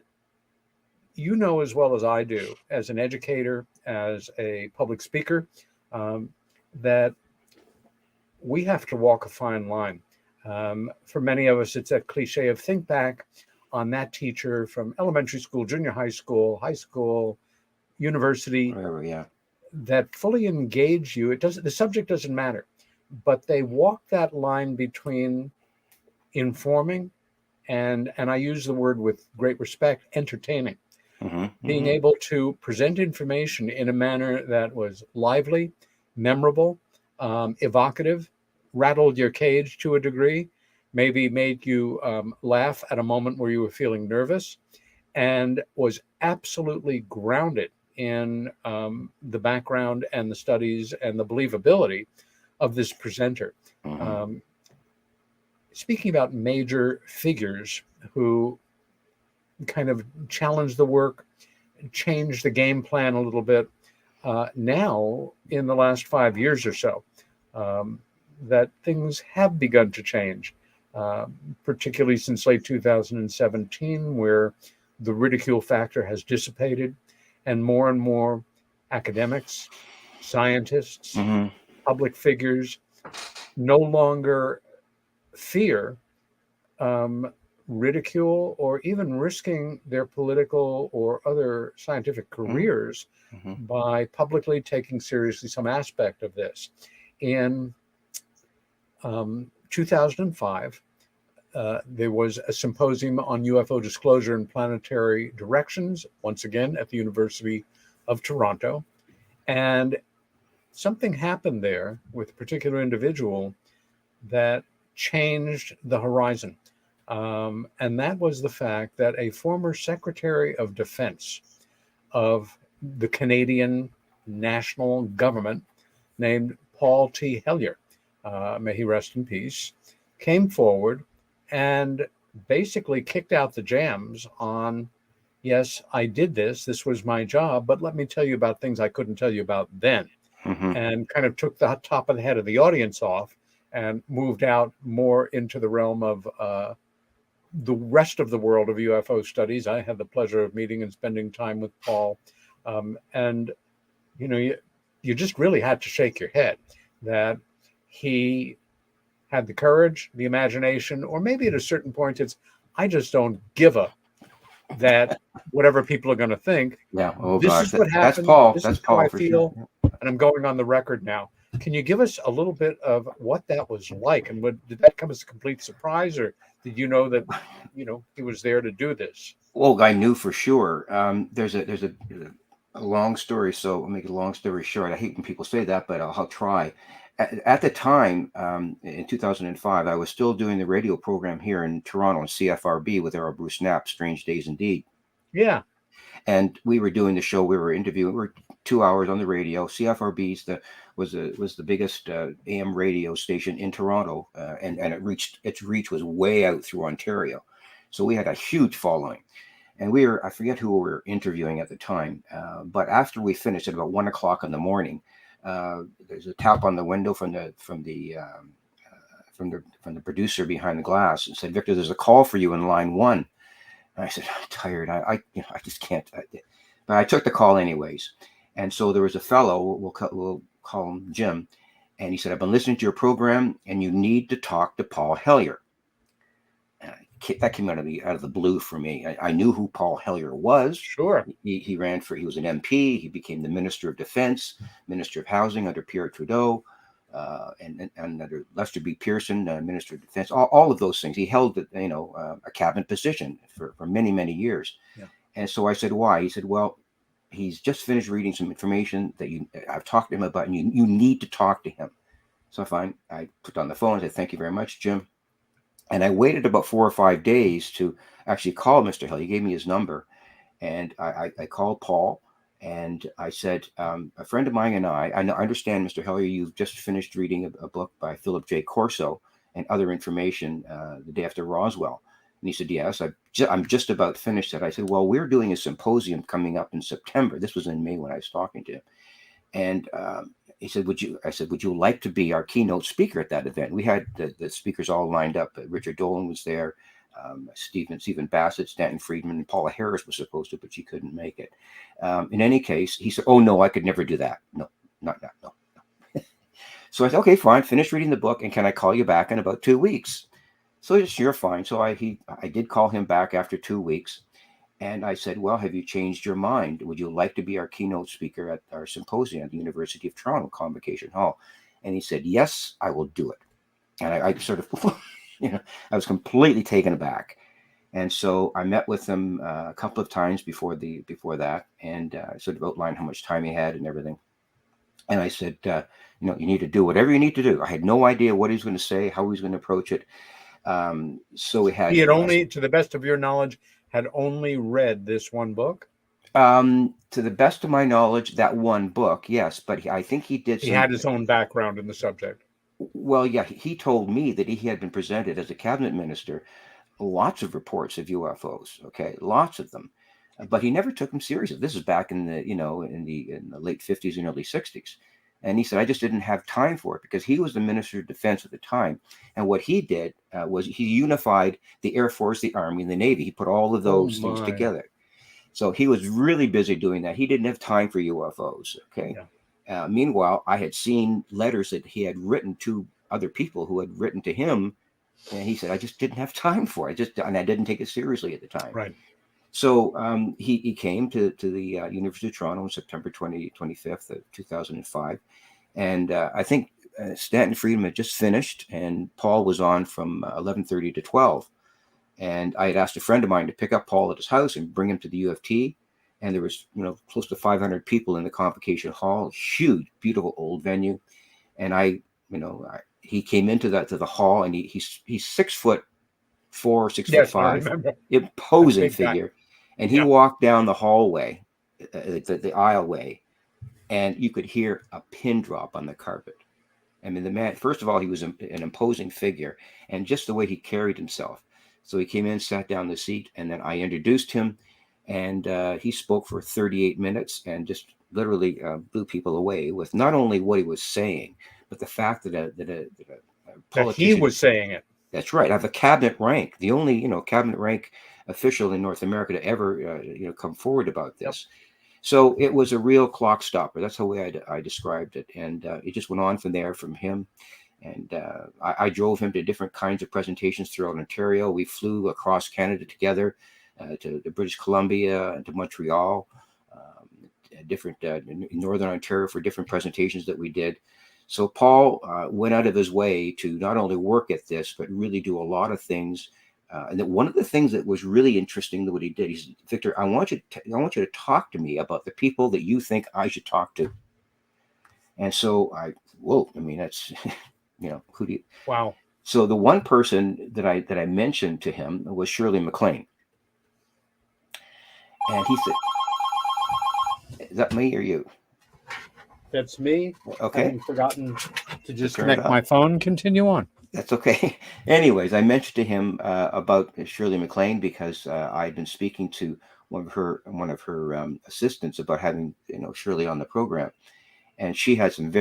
S3: as well as I do, as an educator, as a public speaker, that we have to walk a fine line. For many of us, it's a cliche of think back on that teacher from elementary school, junior high school, university,
S4: Whatever, yeah.
S3: that fully engage you. It doesn't, the subject doesn't matter, but they walk that line between informing and I use the word with great respect, entertaining. Being able to present information in a manner that was lively, memorable, evocative, rattled your cage to a degree, maybe made you laugh at a moment where you were feeling nervous, and was absolutely grounded in the background and the studies and the believability of this presenter. Um, Speaking about major figures who kind of challenged the work, changed the game plan a little bit. Now, in the last 5 years or so, that things have begun to change, particularly since late 2017, where the ridicule factor has dissipated and more academics, scientists, public figures no longer fear ridicule or even risking their political or other scientific careers by publicly taking seriously some aspect of this. In 2005, there was a symposium on UFO disclosure and planetary directions, once again at the University of Toronto. And something happened there with a particular individual that changed the horizon. And that was the fact that a former Secretary of Defense of the Canadian national government named Paul T. Hellyer, may he rest in peace, came forward and basically kicked out the jams on, yes, I did this. This was my job, but let me tell you about things I couldn't tell you about then. And kind of took the top of the head of the audience off and moved out more into the realm of the rest of the world of UFO studies. I had the pleasure of meeting and spending time with Paul. And, you know, you just really had to shake your head that he had the courage, the imagination, or maybe at a certain point, it's, I just don't give a that whatever people are going to think.
S4: Yeah. Oh,
S3: this
S4: gosh.
S3: is what happened.
S4: That's Paul.
S3: This
S4: That's
S3: is how
S4: Paul
S3: I
S4: for
S3: feel.
S4: sure.
S3: And I'm going on the record now. Can you give us a little bit of what that was like? And did that come as a complete surprise, or did you know that, you know, he was there to do this?
S4: Well, I knew for sure. There's a long story, so I'll make a long story short. I hate when people say that, but I'll try. At the time, in 2005, I was still doing the radio program here in Toronto on CFRB with Errol Bruce Knapp, Strange Days Indeed.
S3: Yeah.
S4: And we were doing the show. We were interviewing. We were 2 hours on the radio. CFRB's was the biggest AM radio station in Toronto, and its reach was way out through Ontario. So we had a huge following. And I forget who we were interviewing at the time, but after we finished at about 1 o'clock in the morning, there's a tap on the window from the producer behind the glass and said, "Victor, there's a call for you in line 1." And I said, "I'm tired. I just can't." But I took the call anyways. And so there was a fellow, we'll call him Jim, and he said, "I've been listening to your program, and you need to talk to Paul Hellyer." That came out of the blue for me. I knew who Paul Hellyer was.
S3: Sure.
S4: He was an MP. He became the Minister of Defense, Minister of Housing under Pierre Trudeau, and under Lester B. Pearson, Minister of Defense. All of those things. He held a cabinet position for many, many years.
S3: Yeah.
S4: And so I said, "Why?" He said, "Well, he's just finished reading some information that I've talked to him about, and you need to talk to him." So fine. I put on the phone and said, "Thank you very much, Jim." And I waited about 4 or 5 days to actually call Mr. Hill. He gave me his number, and I called Paul, and I said, "A friend of mine and I understand, Mr. Hillyer, you've just finished reading a book by Philip J. Corso and other information the day after Roswell." And he said, "Yes, I'm just about finished it." I said, "Well, we're doing a symposium coming up in September." This was in May when I was talking to him. And he said, I said, "Would you like to be our keynote speaker at that event?" We had the speakers all lined up. Richard Dolan was there, Stephen Bassett, Stanton Friedman, and Paula Harris was supposed to, but she couldn't make it. In any case, he said, "Oh, no, I could never do that. No, not that, no." So I said, okay, fine, finish reading the book, and can I call you back in about 2 weeks? So he said, sure, fine. So I did call him back after 2 weeks, and I said, well, have you changed your mind? Would you like to be our keynote speaker at our symposium at the University of Toronto Convocation Hall? And he said, yes, I will do it. And I sort of, I was completely taken aback. And so I met with him a couple of times before that, and sort of outlined how much time he had and everything. And I said, you need to do whatever you need to do. I had no idea what he was going to say, how he was going to approach it. So we had.
S3: He had only, to the best of your knowledge, had only read this one book.
S4: To the best of my knowledge, that one book, yes, but I think he did.
S3: He had his own background in the subject.
S4: Well, yeah, he told me that he had been presented as a cabinet minister lots of reports of UFOs. Okay, lots of them, but he never took them seriously. This is back in the in the late 50s and early 60s. And he said, I just didn't have time for it because he was the Minister of Defense at the time. And what he did was he unified the Air Force, the Army, and the Navy. He put all of those things together. So he was really busy doing that. He didn't have time for UFOs. Okay. Yeah. Meanwhile, I had seen letters that he had written to other people who had written to him. And he said, I just didn't have time for it. And I didn't take it seriously at the time.
S3: Right.
S4: So he came to the University of Toronto on September 25th of 2005. And I think Stanton Friedman had just finished, and Paul was on from 11:30 to 12. And I had asked a friend of mine to pick up Paul at his house and bring him to the U of T. And there was, close to 500 people in the Convocation Hall, huge, beautiful old venue. And he came into the hall, and he's 6'4", 6'5", imposing figure. And he walked down the hallway, the aisleway, and you could hear a pin drop on the carpet. I mean, the man, first of all, he was an imposing figure, and just the way he carried himself. So he came in, sat down in the seat, and then I introduced him, and he spoke for 38 minutes and just literally blew people away with not only what he was saying, but the fact that a politician,
S3: that he was saying it.
S4: That's right. I have a cabinet rank, the only cabinet rank official in North America to ever come forward about this. Yep. So it was a real clock stopper. That's the way I described it, and it just went on from there from him. And I drove him to different kinds of presentations throughout Ontario. We flew across Canada together to British Columbia and to Montreal, different Northern Ontario for different presentations that we did. So Paul went out of his way to not only work at this, but really do a lot of things. And that one of the things that was really interesting that what he did, he said, Victor, I want you to talk to me about the people that you think I should talk to. And so that's, who do you?
S3: Wow.
S4: So the one person that I mentioned to him was Shirley MacLaine. And he said, is that me or you?
S3: That's me.
S4: Okay.
S3: I've forgotten to just connect my phone. Continue on.
S4: That's okay. Anyways, I mentioned to him about Shirley MacLaine because I had been speaking to one of her assistants about having Shirley on the program, and she had some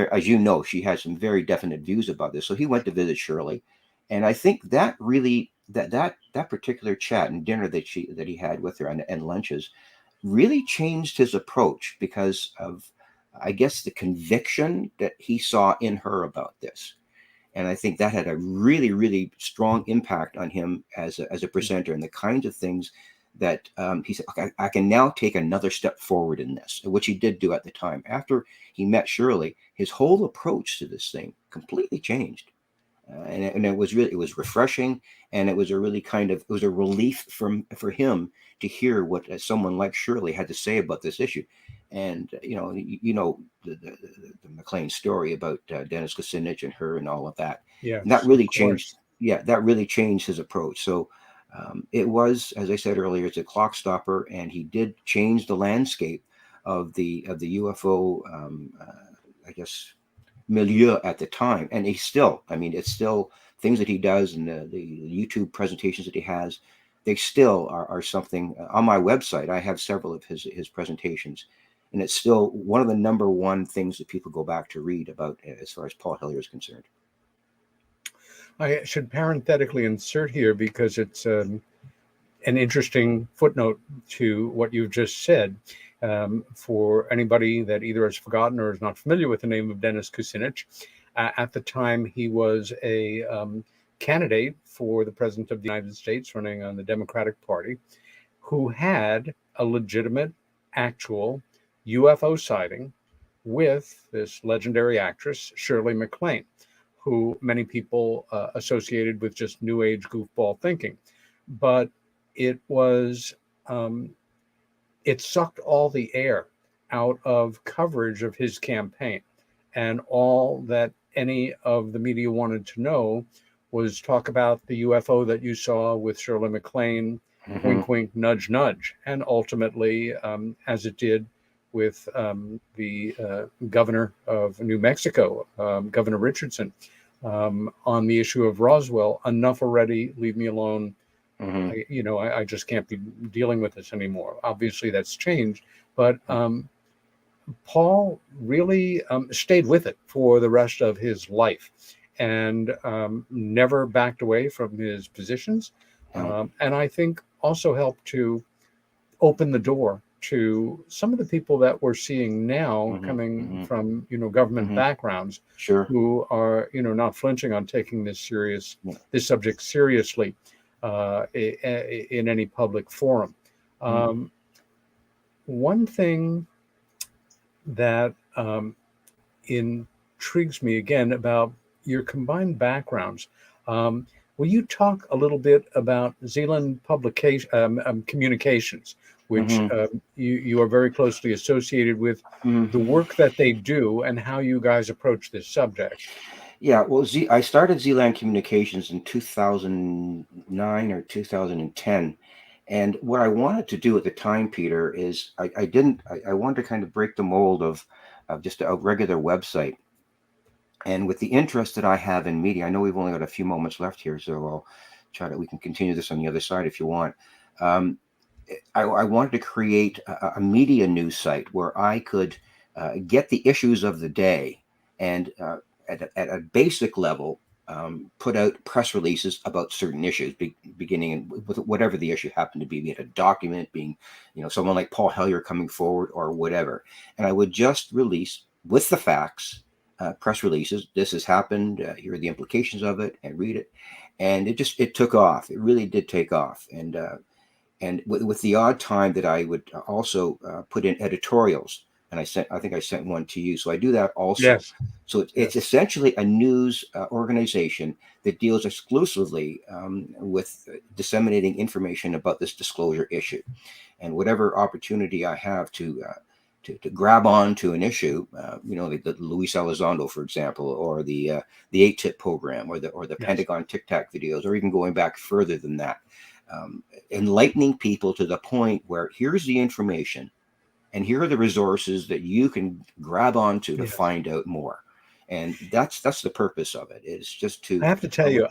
S4: she had some very definite views about this. So he went to visit Shirley, and I think that really that particular chat and dinner that he had with her and lunches really changed his approach because of, I guess, the conviction that he saw in her about this. And I think that had a really, really strong impact on him as a presenter, and the kinds of things that he said, okay, I can now take another step forward in this, which he did do at the time. After he met Shirley, his whole approach to this thing completely changed. And it was refreshing, and it was a really it was a relief for him to hear what someone like Shirley had to say about this issue. And the MacLaine story about Dennis Kucinich and her and all of that.
S3: Yeah,
S4: that really changed. Yeah, that really changed his approach. So it was, as I said earlier, it's a clock stopper, and he did change the landscape of the UFO. I guess, milieu at the time, and it's still things that he does and the YouTube presentations that he has, they still are something. On my website I have several of his presentations, and it's still one of the number one things that people go back to read about as far as Paul Hellyer is concerned.
S3: I should parenthetically insert here, because it's an interesting footnote to what you've just said. For anybody that either has forgotten or is not familiar with the name of Dennis Kucinich, At the time, he was a candidate for the president of the United States, running on the Democratic Party, who had a legitimate, actual UFO sighting with this legendary actress, Shirley MacLaine, who many people associated with just New Age goofball thinking. But it was, it sucked all the air out of coverage of his campaign. And all that any of the media wanted to know was talk about the UFO that you saw with Shirley MacLaine, wink, wink, nudge, nudge. And ultimately, as it did with the governor of New Mexico, Governor Richardson, on the issue of Roswell, enough already, leave me alone. I just can't be dealing with this anymore. Obviously, that's changed. But Paul really stayed with it for the rest of his life and never backed away from his positions. And I think also helped to open the door to some of the people that we're seeing now coming from, government backgrounds, who are, not flinching on taking this subject seriously in any public forum. One thing that intrigues me again about your combined backgrounds. Will you talk a little bit about Zealand Communications, which you are very closely associated with, the work that they do and how you guys approach this subject?
S4: Yeah, well, I started Zland Communications in 2009 or 2010. And what I wanted to do at the time, Peter, is I wanted to kind of break the mold of just a regular website. And with the interest that I have in media, I know we've only got a few moments left here, so we can continue this on the other side if you want. I wanted to create a media news site where I could get the issues of the day and at a basic level, put out press releases about certain issues, beginning with whatever the issue happened to be it a document, being, someone like Paul Hellyer coming forward or whatever. And I would just release with the facts, press releases. This has happened. Here are the implications of it, and read it. And it took off. It really did take off. And with the odd time that I would also put in editorials. And I think I sent one to you. So I do that also.
S3: Yes.
S4: So it's essentially a news organization that deals exclusively with disseminating information about this disclosure issue. And whatever opportunity I have to grab on to an issue, the Luis Elizondo, for example, or the 8-Tip program, or the Pentagon Tic Tac videos, or even going back further than that, enlightening people to the point where here's the information. And here are the resources that you can grab onto to find out more. And that's the purpose of it. It's just to.
S3: I have to tell you,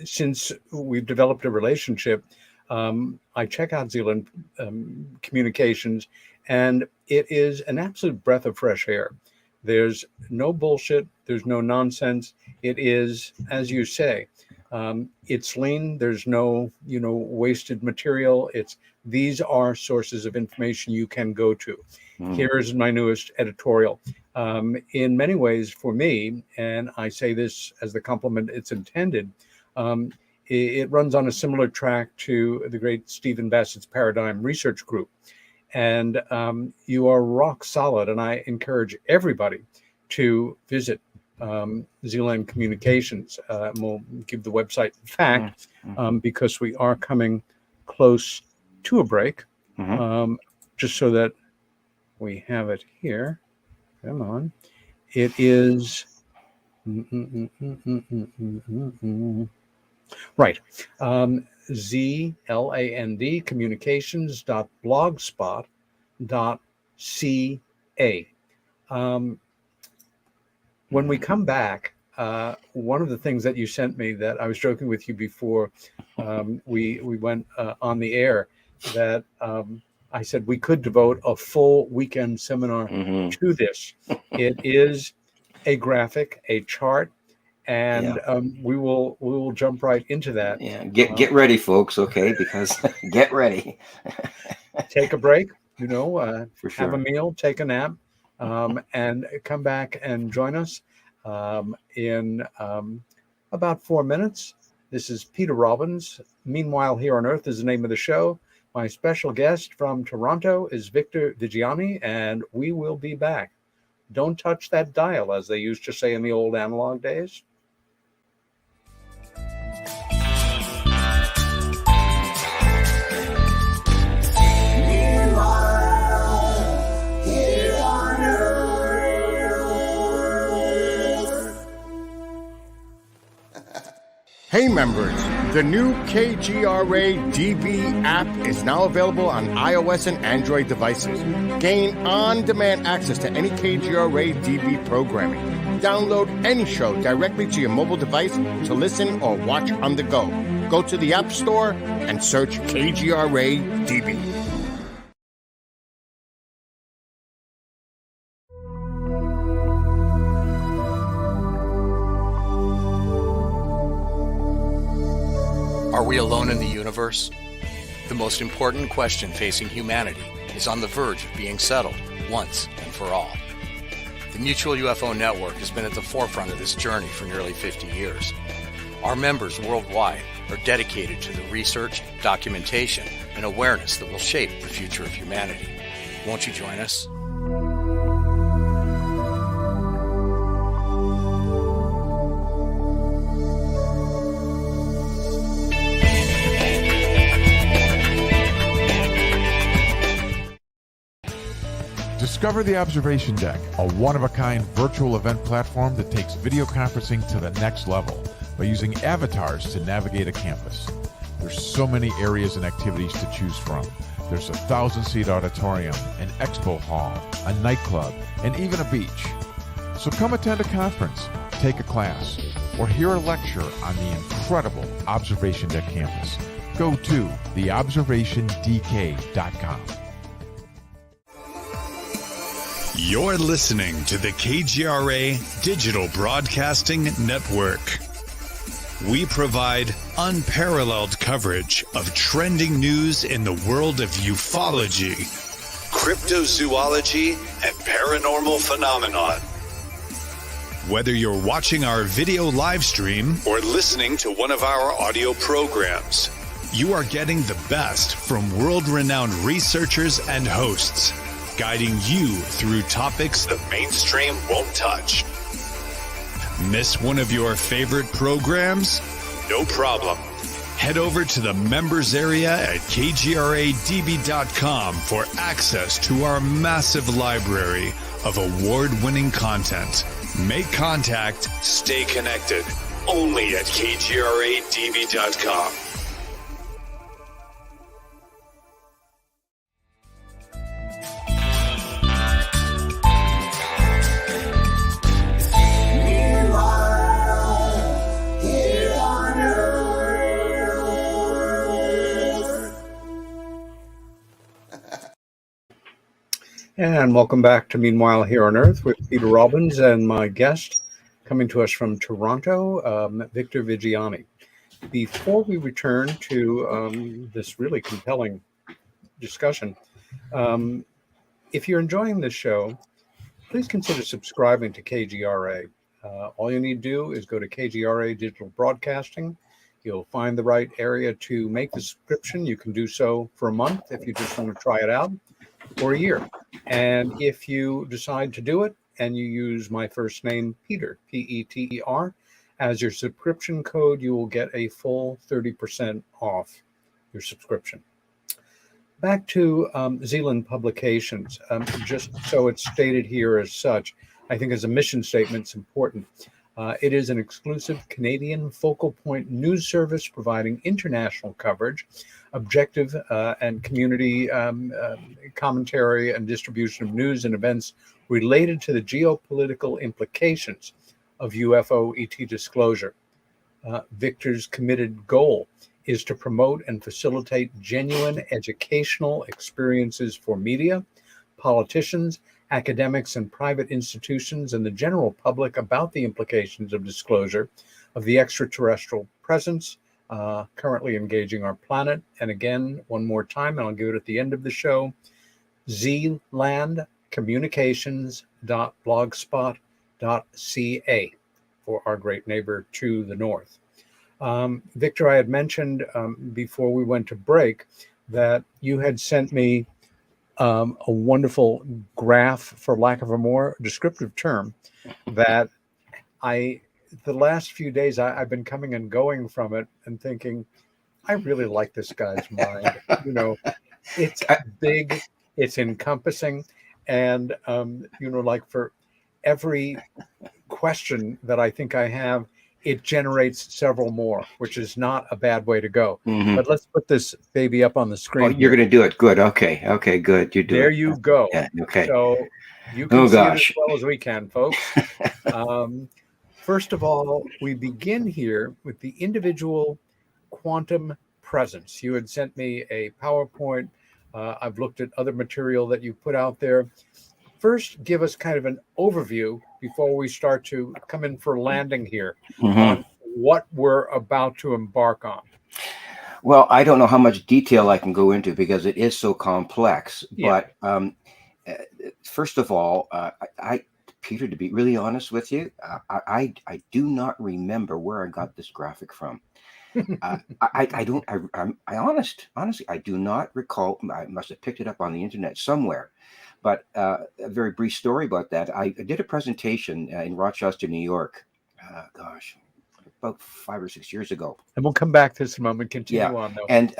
S3: since we've developed a relationship, I check out Zealand Communications, and it is an absolute breath of fresh air. There's no bullshit. There's no nonsense. It is, as you say, it's lean. There's no, wasted material. These are sources of information you can go to. Here's my newest editorial. In many ways, for me, and I say this as the compliment it's intended, it runs on a similar track to the great Stephen Bassett's Paradigm Research Group. And you are rock solid. And I encourage everybody to visit Zealand Communications. We'll give the website in fact, because we are coming close to a break, just so that we have it here. Come on. It is right. ZLAND communications.blogspot.ca. When we come back, one of the things that you sent me that I was joking with you before we went on the air, that I said we could devote a full weekend seminar to this. It is a graphic, a chart, and we will jump right into that.
S4: Yeah, get ready, folks. Okay, because get ready.
S3: Take a break.
S4: For sure.
S3: Have a meal, take a nap, and come back and join us. in about 4 minutes. This is Peter Robbins. Meanwhile, Here on Earth is the name of the show. My special guest from Toronto is Victor Viggiani, and we will be back. Don't touch that dial, as they used to say in the old analog days.
S2: Hey members, the new KGRA DB app is now available on iOS and Android devices. Gain on-demand access to any KGRA DB programming. Download any show directly to your mobile device to listen or watch on the go. Go to the App Store and search KGRA DB.
S5: Are we alone in the universe? The most important question facing humanity is on the verge of being settled once and for all. The Mutual UFO Network has been at the forefront of this journey for nearly 50 years. Our members worldwide are dedicated to the research, documentation, and awareness that will shape the future of humanity. Won't you join us?
S6: Discover the Observation Deck, a one-of-a-kind virtual event platform that takes video conferencing to the next level by using avatars to navigate a campus. There's so many areas and activities to choose from. There's a 1,000-seat auditorium, an expo hall, a nightclub, and even a beach. So come attend a conference, take a class, or hear a lecture on the incredible Observation Deck campus. Go to theobservationdk.com.
S7: You're listening to the KGRA Digital Broadcasting Network. We provide unparalleled coverage of trending news in the world of ufology, cryptozoology, and paranormal phenomenon. Whether you're watching our video live stream or listening to one of our audio programs, you are getting the best from world-renowned researchers and hosts, guiding you through topics the mainstream won't touch. Miss one of your favorite programs? No problem. Head over to the members area at kgradb.com for access to our massive library of award-winning content. Make contact, stay connected, only at kgradb.com.
S3: And welcome back to Meanwhile Here on Earth with Peter Robbins and my guest coming to us from Toronto, Victor Viggiani. Before we return to this really compelling discussion, if you're enjoying this show, please consider subscribing to KGRA. All you need to do is go to KGRA Digital Broadcasting. You'll find the right area to make the subscription. You can do so for a month if you just want to try it out, or a year. And if you decide to do it and you use my first name, Peter, Peter, as your subscription code, you will get a full 30% off your subscription. Back to Zealand Publications. Just so it's stated here as such, I think as a mission statement, it's important. It is an exclusive Canadian focal point news service providing international coverage, objective and community commentary and distribution of news and events related to the geopolitical implications of UFO ET disclosure. Victor's committed goal is to promote and facilitate genuine educational experiences for media, politicians, academics, and private institutions and the general public about the implications of disclosure of the extraterrestrial presence currently engaging our planet. And again, one more time, and I'll give it at the end of the show, ZlandCommunications.blogspot.com. for our great neighbor to the north. Victor, I had mentioned before we went to break that you had sent me a wonderful graph, for lack of a more descriptive term, that the last few days I've been coming and going from it and thinking, I really like this guy's mind. It's big, it's encompassing, and like for every question that I think I have, it generates several more, which is not a bad way to go.
S4: Mhm.
S3: But let's put this baby up on the screen.
S4: Oh, you're
S3: here.
S4: going to do it. Good. Okay. Okay. Good. You do
S3: There
S4: it.
S3: you go.
S4: Yeah. Okay.
S3: So you can
S4: Oh,
S3: see it as
S4: gosh.
S3: well as we can, folks. First of all, we begin here with the individual quantum presence. You had sent me a PowerPoint. I've looked at other material that you put out there. First, give us kind of an overview before we start to come in for landing here on what we're about to embark on.
S4: Well, I don't know how much detail I can go into because it is so complex.
S3: Yeah.
S4: But first of all, Peter, to be really honest with you, I do not remember where I got this graphic from. I don't. Honestly, I do not recall. I must have picked it up on the internet somewhere. But a very brief story about that. I did a presentation in Rochester, New York. Gosh, about 5 or 6 years ago.
S3: And we'll come back to this moment. Continue
S4: Yeah.
S3: on, though.
S4: And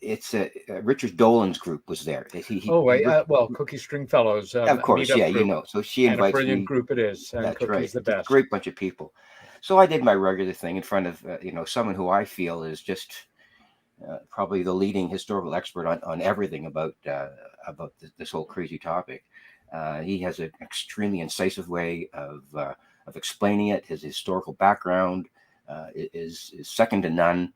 S4: it's Richard Dolan's group was there.
S3: Well, Cookie String Fellows.
S4: Of course,
S3: meetup
S4: yeah,
S3: group.
S4: So she
S3: And a
S4: invites
S3: brilliant
S4: me.
S3: group it is. And
S4: That's
S3: Cookie's
S4: right.
S3: the best.
S4: Great bunch of people. So I did my regular thing in front of someone who I feel is just probably the leading historical expert on everything about this whole crazy topic. He has an extremely incisive way of explaining it. His historical background is second to none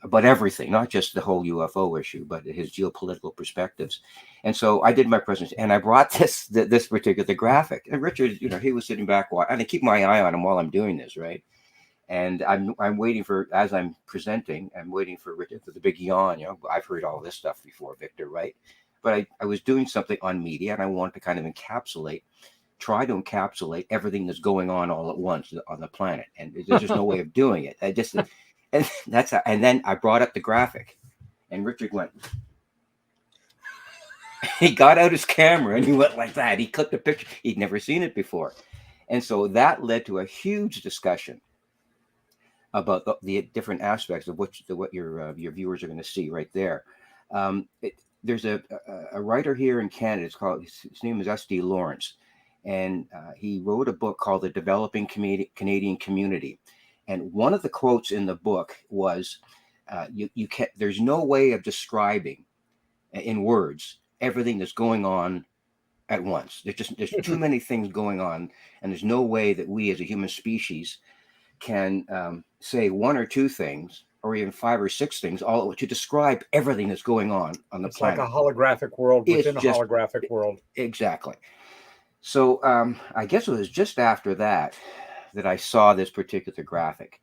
S4: about everything, not just the whole UFO issue, but his geopolitical perspectives. And so I did my presentation, and I brought this particular graphic. And Richard, he was sitting back, and I keep my eye on him while I'm doing this, right? And I'm waiting for, as I'm presenting, I'm waiting for Richard for the big yawn. I've heard all this stuff before, Victor, right? But I was doing something on media, and I wanted to kind of try to encapsulate everything that's going on all at once on the planet. And there's just no way of doing it. And then I brought up the graphic, and Richard went. He got out his camera and he went like that. He clicked a picture. He'd never seen it before, and so that led to a huge discussion about the different aspects of what your viewers are going to see right there. There's a writer here in Canada. His name is S.D. Lawrence, and he wrote a book called The Developing Canadian Community. And one of the quotes in the book was, "You can't. There's no way of describing in words everything that's going on at once. There's too many things going on, and there's no way that we as a human species can say one or two things, or even 5 or 6 things, all to describe everything that's going on the
S3: it's
S4: planet.
S3: Like a holographic world within a holographic world.
S4: Exactly. So I guess it was just after that I saw this particular graphic,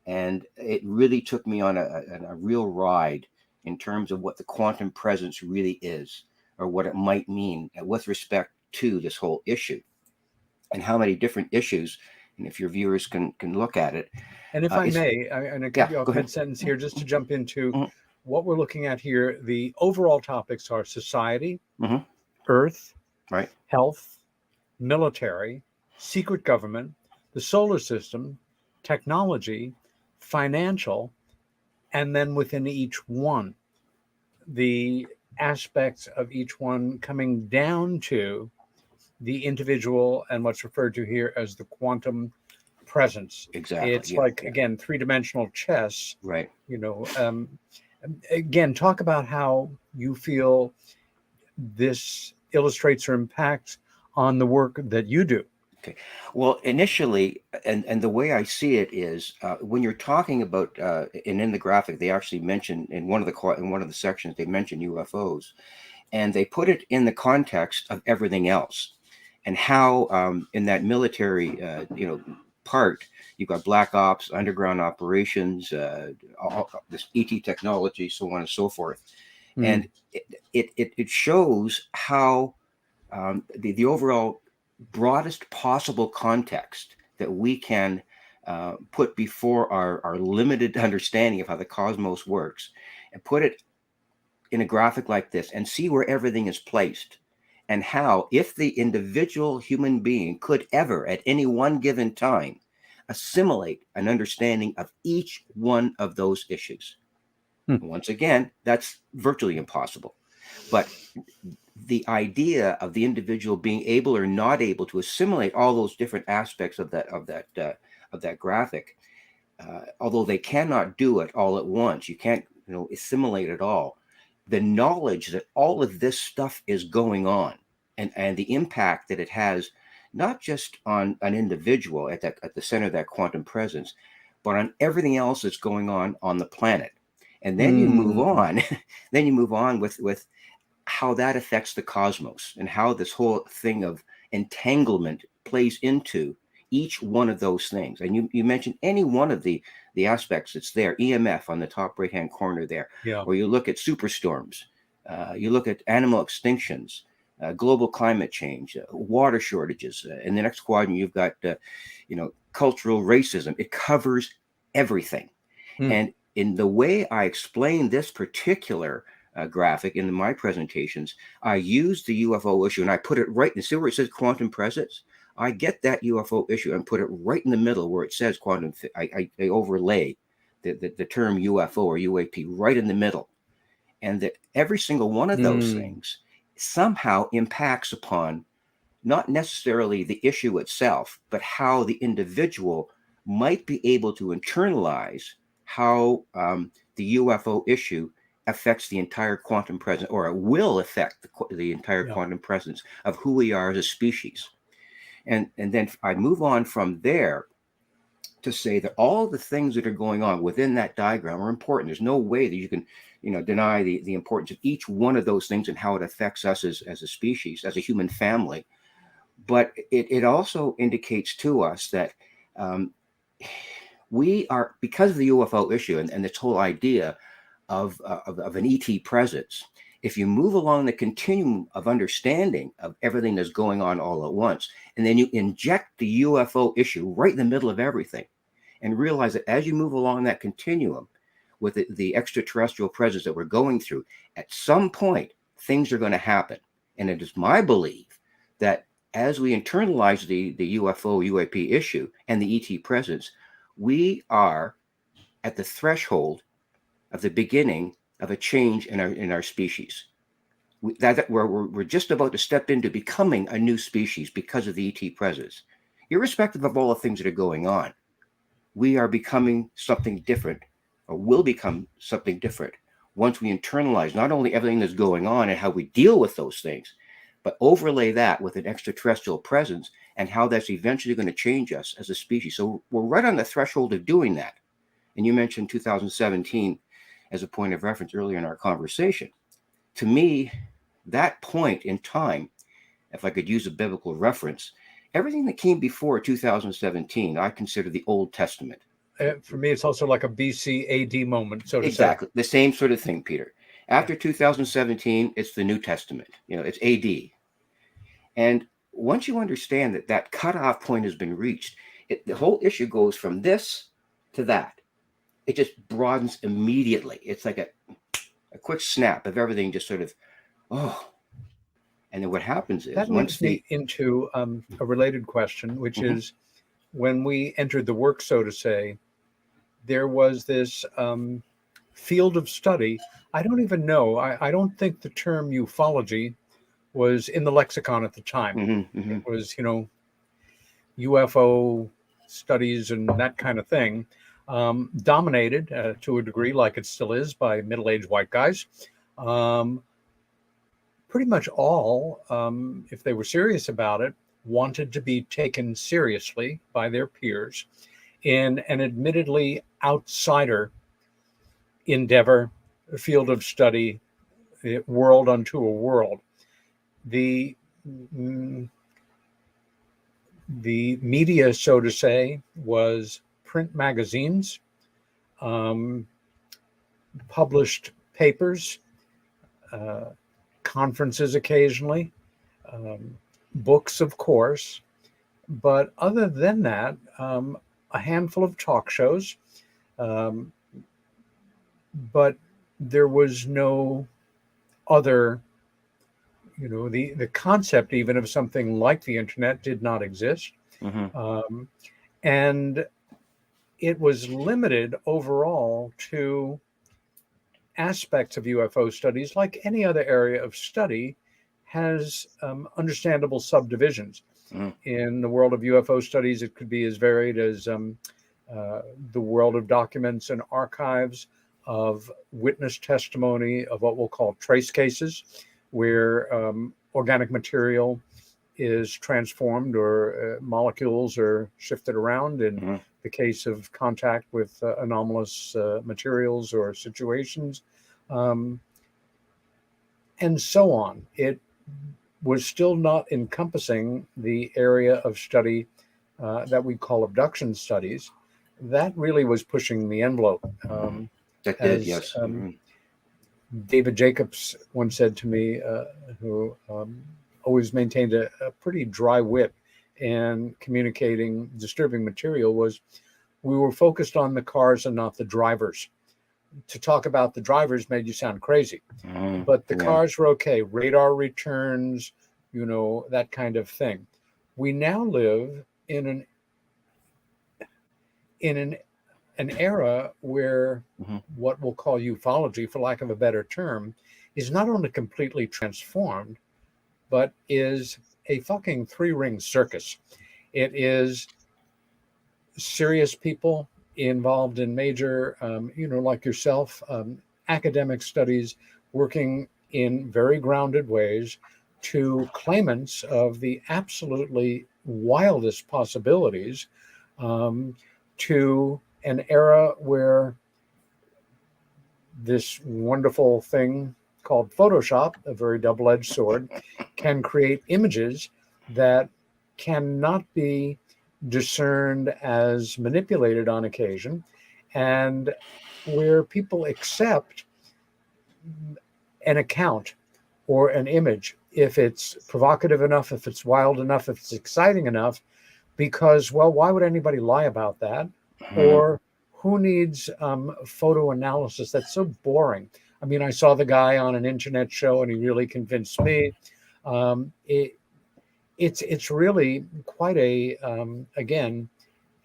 S4: and it really took me on a real ride in terms of what the quantum presence really is, or what it might mean with respect to this whole issue, and how many different issues. And if your viewers can look at it.
S3: And if I may, I'm going to give you a mid-sentence here just to jump into what we're looking at here. The overall topics are society, Earth,
S4: right,
S3: health, military, secret government, the solar system, technology, financial, and then within each one, the aspects of each one coming down to the individual and what's referred to here as the quantum presence.
S4: Exactly.
S3: It's again, 3-dimensional chess.
S4: Right.
S3: Again, talk about how you feel this illustrates or impacts on the work that you do.
S4: Okay. Well, initially, and the way I see it is when you're talking about, and in the graphic, they actually mention in one of the sections, they mention UFOs, and they put it in the context of everything else, and how in that military, part, you've got black ops, underground operations, all this ET technology, so on and so forth, and it shows how the overall broadest possible context that we can put before our limited understanding of how the cosmos works, and put it in a graphic like this and see where everything is placed, and how, if the individual human being could ever at any one given time assimilate an understanding of each one of those issues. Once again, that's virtually impossible. But the idea of the individual being able or not able to assimilate all those different aspects of that graphic, although they cannot do it all at once, you can't assimilate it all. The knowledge that all of this stuff is going on, and the impact that it has, not just on an individual at the center of that quantum presence, but on everything else that's going on the planet. And then you move on, with how that affects the cosmos, and how this whole thing of entanglement plays into each one of those things. And you mentioned any one of the aspects that's there, EMF on the top right hand corner there, or you look at superstorms, you look at animal extinctions, global climate change, water shortages. In the next quadrant, you've got cultural racism. It covers everything. And in the way I explain this particular graphic in my presentations, I use the UFO issue and I put it right in. See where it says quantum presence? I get that UFO issue and put it right in the middle where it says quantum. I overlay the term UFO or UAP right in the middle, and that every single one of those things somehow impacts upon not necessarily the issue itself, but how the individual might be able to internalize how the UFO issue affects the entire quantum presence, or it will affect the entire quantum presence of who we are as a species. And then I move on from there to say that all the things that are going on within that diagram are important. There's no way that you can, deny the importance of each one of those things and how it affects us as a species, as a human family. But it also indicates to us that we are, because of the UFO issue and this whole idea of an ET presence, if you move along the continuum of understanding of everything that's going on all at once, and then you inject the UFO issue right in the middle of everything, and realize that as you move along that continuum with the extraterrestrial presence that we're going through, at some point, things are going to happen. And it is my belief that as we internalize the UFO, UAP issue and the ET presence, we are at the threshold of the beginning of a change in our species. We're just about to step into becoming a new species because of the ET presence. Irrespective of all the things that are going on, we are becoming something different, or will become something different, once we internalize not only everything that's going on and how we deal with those things, but overlay that with an extraterrestrial presence and how that's eventually going to change us as a species. So we're right on the threshold of doing that. And you mentioned 2017 as a point of reference earlier in our conversation. To me, that point in time, if I could use a biblical reference, everything that came before 2017, I consider the Old Testament.
S3: For me, it's also like a BC AD moment, so to
S4: Exactly.
S3: say.
S4: The same sort of thing, Peter. After 2017, it's the New Testament. It's AD. And once you understand that cutoff point has been reached, the whole issue goes from this to that. It just broadens immediately. It's like a quick snap of everything, just sort of, and then what happens is,
S3: that leads me into a related question, which is, when we entered the work, so to say, there was this field of study. I don't even know. I don't think the term ufology was in the lexicon at the time. It was, UFO studies and that kind of thing, dominated to a degree, like it still is, by middle-aged white guys. Pretty much all, if they were serious about it, wanted to be taken seriously by their peers in an admittedly outsider endeavor, field of study, world unto a world. The media, so to say, was print magazines, published papers, conferences occasionally, books, of course, but other than that, a handful of talk shows, um, but there was no other, the concept even of something like the internet did not exist.
S4: Hmm.
S3: Um, and it was limited overall to aspects of UFO studies, like any other area of study, has understandable subdivisions.
S4: Hmm.
S3: In the world of UFO studies, it could be as varied as the world of documents and archives, of witness testimony, of what we'll call trace cases, where organic material is transformed or molecules are shifted around in
S4: Hmm.
S3: the case of contact with anomalous materials or situations, um, and so on. It was still not encompassing the area of study that we call abduction studies. That really was pushing the envelope.
S4: That did,
S3: As
S4: yes. Hmm.
S3: David Jacobs once said to me, who always maintained a pretty dry wit and communicating disturbing material, was we were focused on the cars and not the drivers. To talk about the drivers made you sound crazy,
S4: Hmm.
S3: but the
S4: Yeah.
S3: cars were okay. Radar returns, that kind of thing. We now live in an era where
S4: Hmm.
S3: what we'll call ufology, for lack of a better term, is not only completely transformed, but is a fucking three-ring circus. It is serious people involved in major, like yourself, academic studies, working in very grounded ways, to claimants of the absolutely wildest possibilities, um, to an era where this wonderful thing called Photoshop, a very double edged sword, can create images that cannot be discerned as manipulated on occasion, and where people accept an account or an image if it's provocative enough, if it's wild enough, if it's exciting enough, because, well, why would anybody lie about that?
S4: Hmm.
S3: Or who needs photo analysis? That's so boring. I mean, I saw the guy on an internet show and he really convinced me. Um, it, it's really quite a, again,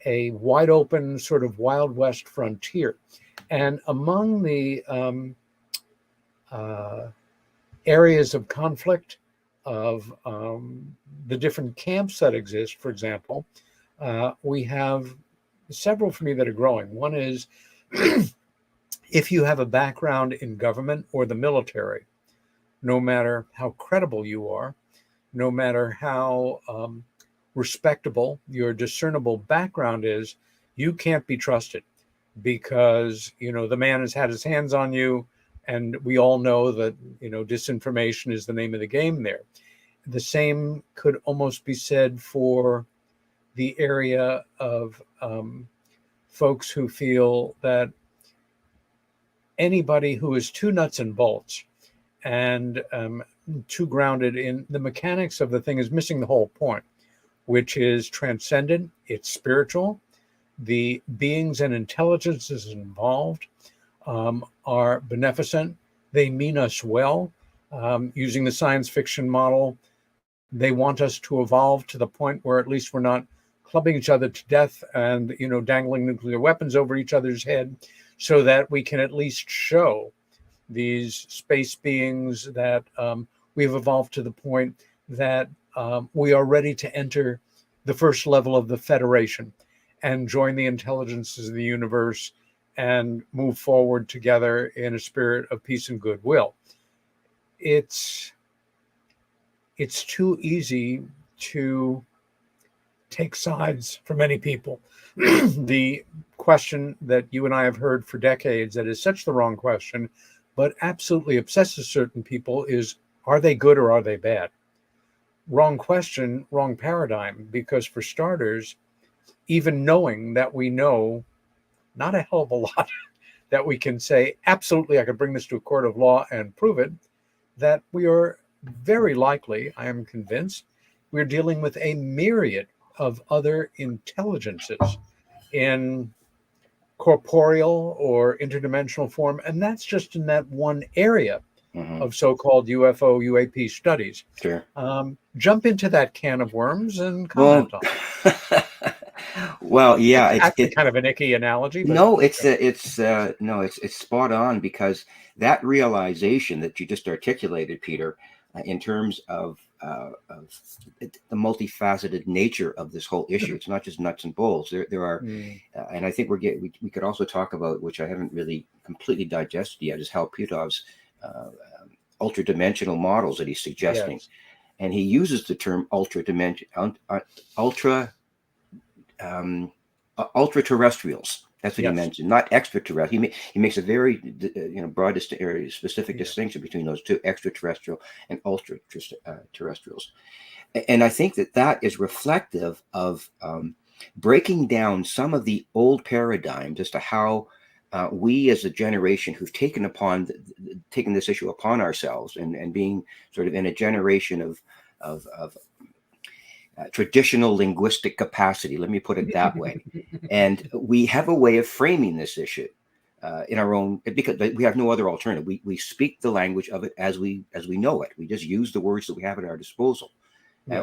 S3: a wide open sort of Wild West frontier. And among the uh, areas of conflict, of the different camps that exist, for example, we have several for me that are growing. One is if you have a background in government or the military, no matter how credible you are, no matter how respectable your discernible background is, you can't be trusted, because the man has had his hands on you, and we all know that disinformation is the name of the game there. The same could almost be said for the area of folks who feel that anybody who is too nuts and bolts and too grounded in the mechanics of the thing is missing the whole point, which is transcendent, it's spiritual. The beings and intelligences involved are beneficent. They mean us well. Using the science fiction model, they want us to evolve to the point where at least we're not clubbing each other to death and dangling nuclear weapons over each other's head, so that we can at least show these space beings that we've evolved to the point that we are ready to enter the first level of the Federation and join the intelligences of the universe and move forward together in a spirit of peace and goodwill. It's too easy to take sides for many people. The question that you and I have heard for decades, that is such the wrong question, but absolutely obsesses certain people, is, are they good or are they bad? Wrong question, wrong paradigm, because for starters, even knowing that we know not a hell of a lot, that we can say, absolutely, I could bring this to a court of law and prove it, that we are very likely, I am convinced, we're dealing with a myriad of other intelligences in corporeal or interdimensional form. And that's just in that one area of so-called UFO, UAP studies.
S4: Sure.
S3: Jump into that can of worms and
S4: Well,
S3: comment on it.
S4: well, yeah,
S3: It's actually kind of an icky analogy, but
S4: no, it's spot on, because that realization that you just articulated, Peter, in terms of the multifaceted nature of this whole issue. It's not just nuts and bolts. There are, and I think we could also talk about, which I haven't really completely digested yet, is Hal Puthov's ultra-dimensional models that he's suggesting.
S3: Yes.
S4: And he uses the term ultra-terrestrials. That's what he mentioned, not extraterrestrial. He makes a very broad specific distinction between those two, extraterrestrial and ultra-terrestrials. And I think that is reflective of breaking down some of the old paradigms as to how we as a generation who've taken this issue upon ourselves, and being sort of in a generation of traditional linguistic capacity, let me put it that way. And we have a way of framing this issue in our own, because we have no other alternative. We speak the language of it as we know it. We just use the words that we have at our disposal.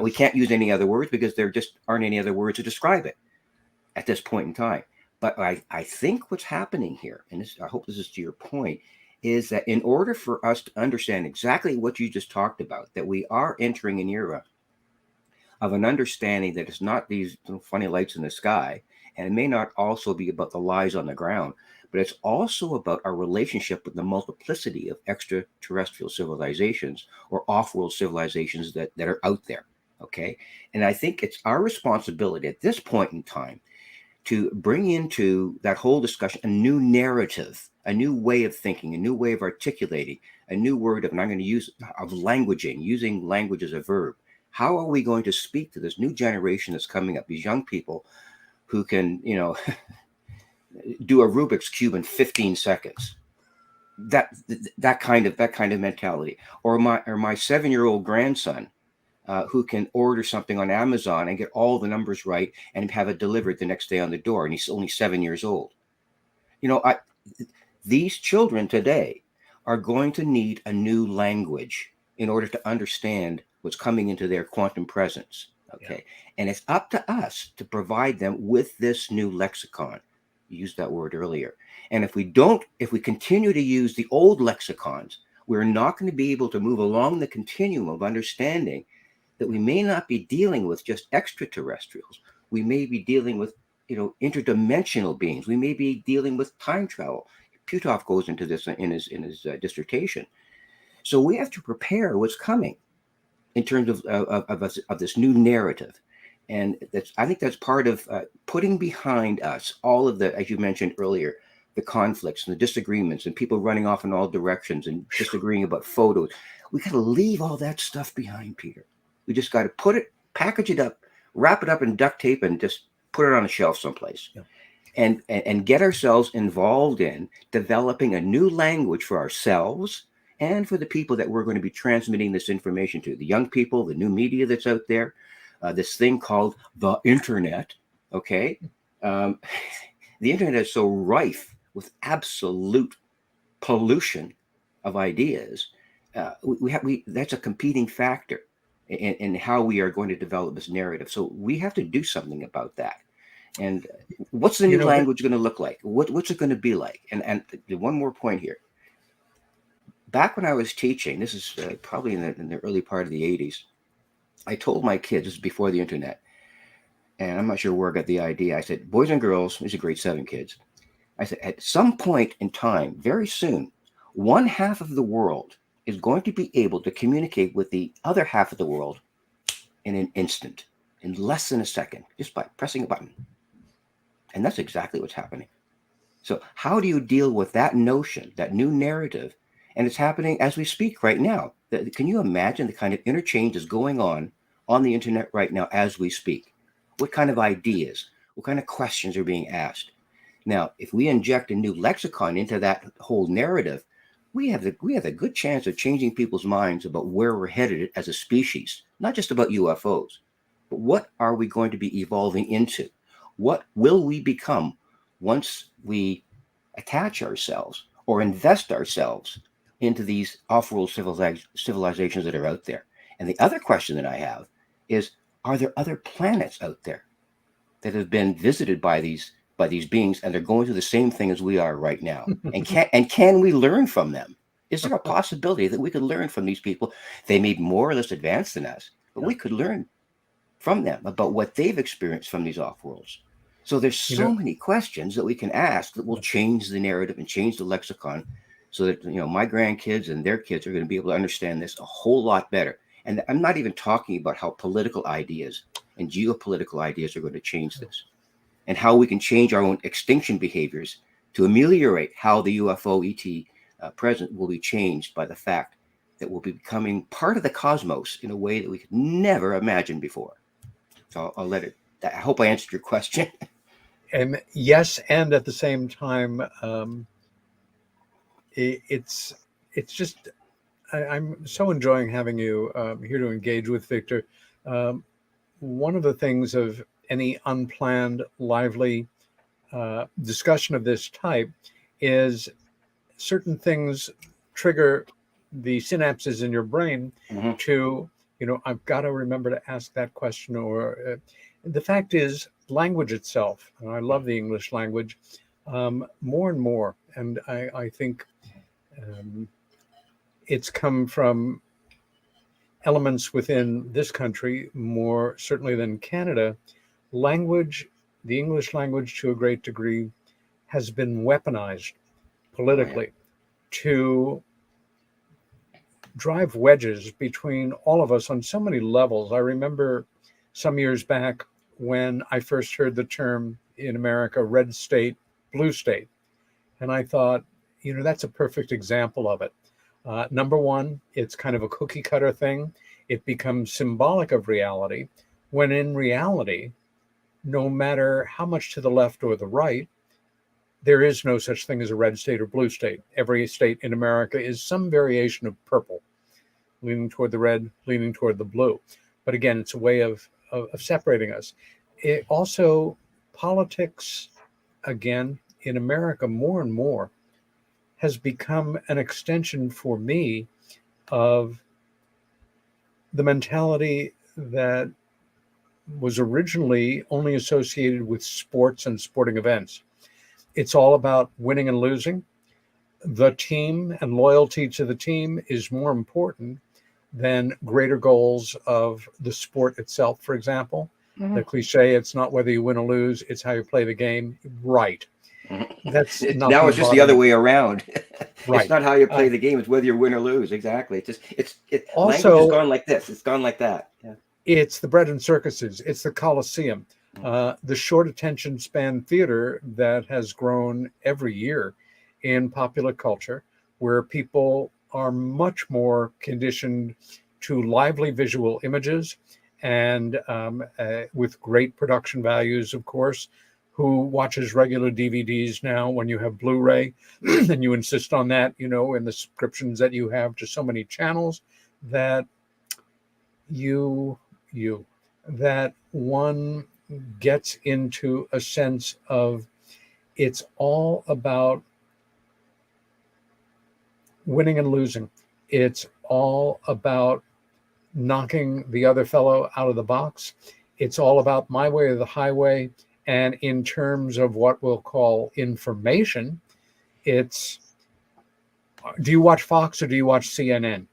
S4: We can't use any other words because there just aren't any other words to describe it at this point in time. But I think what's happening here, and I hope this is to your point, is that in order for us to understand exactly what you just talked about, that we are entering an era of an understanding that it's not these funny lights in the sky, and it may not also be about the lies on the ground, but it's also about our relationship with the multiplicity of extraterrestrial civilizations or off-world civilizations that are out there, okay? And I think it's our responsibility at this point in time to bring into that whole discussion a new narrative, a new way of thinking, a new way of articulating, a new word of, and I'm going to use, of languaging, using language as a verb. How are we going to speak to this new generation that's coming up, these young people who can, do a Rubik's Cube in 15 seconds? That kind of mentality. Or my 7-year-old grandson who can order something on Amazon and get all the numbers right and have it delivered the next day on the door, and he's only 7 years old. These children today are going to need a new language in order to understand what's coming into their quantum presence. Okay. And it's up to us to provide them with this new lexicon. You used that word earlier. And if we continue to use the old lexicons, we're not going to be able to move along the continuum of understanding that we may not be dealing with just extraterrestrials. We may be dealing with, interdimensional beings. We may be dealing with time travel. Puthoff goes into this in his dissertation. So we have to prepare what's coming in terms of this new narrative. And I think that's part of putting behind us all of the, as you mentioned earlier, the conflicts and the disagreements and people running off in all directions and disagreeing about photos. We got to leave all that stuff behind, Peter. We just got to package it up, wrap it up in duct tape, and just put it on a shelf someplace. Yeah. And get ourselves involved in developing a new language for ourselves and for the people that we're going to be transmitting this information to, the young people, the new media that's out there, this thing called the internet, okay? The internet is so rife with absolute pollution of ideas. That's a competing factor in how we are going to develop this narrative. So we have to do something about that. And what's the new language going to look like? What's it going to be like? And one more point here. Back when I was teaching, this is probably in the early part of the 80s, I told my kids, this is before the internet, and I'm not sure where I got the idea. I said, boys and girls, these are grade 7 kids. I said, at some point in time, very soon, one half of the world is going to be able to communicate with the other half of the world in an instant, in less than a second, just by pressing a button. And that's exactly what's happening. So how do you deal with that notion, that new narrative? And it's happening as we speak right now. Can you imagine the kind of interchange is going on the internet right now as we speak? What kind of ideas, what kind of questions are being asked? Now, if we inject a new lexicon into that whole narrative, we have a good chance of changing people's minds about where we're headed as a species, not just about UFOs, but what are we going to be evolving into? What will we become once we attach ourselves or invest ourselves into these off-world civilizations that are out there? And the other question that I have is, are there other planets out there that have been visited by these beings, and they're going through the same thing as we are right now? And can we learn from them? Is there a possibility that we could learn from these people? They may be more or less advanced than us, but we could learn from them about what they've experienced from these off-worlds. So there's so many questions that we can ask that will change the narrative and change the lexicon, so that my grandkids and their kids are going to be able to understand this a whole lot better. And I'm not even talking about how political ideas and geopolitical ideas are going to change this, and how we can change our own extinction behaviors to ameliorate how the UFO ET present will be changed by the fact that we'll be becoming part of the cosmos in a way that we could never imagine before. So I'll let it. I hope I answered your question.
S3: And yes, and at the same time, it's just, I'm so enjoying having you here to engage with Victor. One of the things of any unplanned, lively discussion of this type is certain things trigger the synapses in your brain to, I've got to remember to ask that question. Or the fact is, language itself, and I love the English language more and more. And I think it's come from elements within this country more certainly than Canada. Language, the English language to a great degree, has been weaponized politically to drive wedges between all of us on so many levels. I remember some years back when I first heard the term in America, red state, blue state. And I thought, that's a perfect example of it. Number one, it's kind of a cookie cutter thing. It becomes symbolic of reality, when in reality, no matter how much to the left or the right, there is no such thing as a red state or blue state. Every state in America is some variation of purple, leaning toward the red, leaning toward the blue. But again, it's a way of separating us. It also, politics, again, in America more and more, has become an extension for me of the mentality that was originally only associated with sports and sporting events. It's all about winning and losing. The team and loyalty to the team is more important than greater goals of the sport itself, for example. The cliche, it's not whether you win or lose, it's how you play the game. Right. That's not
S4: now it's just the other way around.
S3: Right.
S4: It's not how you play the game, it's whether you win or lose. Exactly. It's
S3: also,
S4: language has gone like this, it's gone like that. Yeah.
S3: It's the bread and circuses, it's the Coliseum, the short attention span theater that has grown every year in popular culture, where people are much more conditioned to lively visual images and with great production values, of course. Who watches regular DVDs now when you have Blu-ray and you insist on that, in the subscriptions that you have to so many channels, that that one gets into a sense of it's all about winning and losing. It's all about knocking the other fellow out of the box. It's all about my way or the highway. And in terms of what we'll call information, it's, do you watch Fox or do you watch CNN?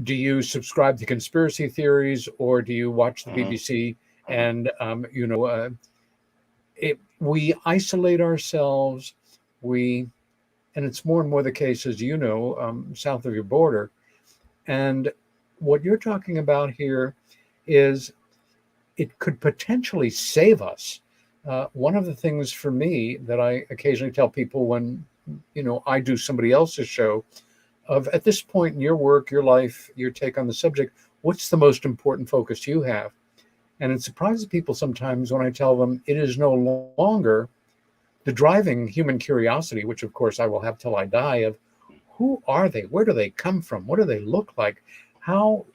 S3: Do you subscribe to conspiracy theories or do you watch the BBC? And, we isolate ourselves. And it's more and more the case, as south of your border. And what you're talking about here is it could potentially save us. One of the things for me that I occasionally tell people when, I do somebody else's show, of at this point in your work, your life, your take on the subject, what's the most important focus you have? And it surprises people sometimes when I tell them it is no longer the driving human curiosity, which of course I will have till I die, of who are they? Where do they come from? What do they look like? How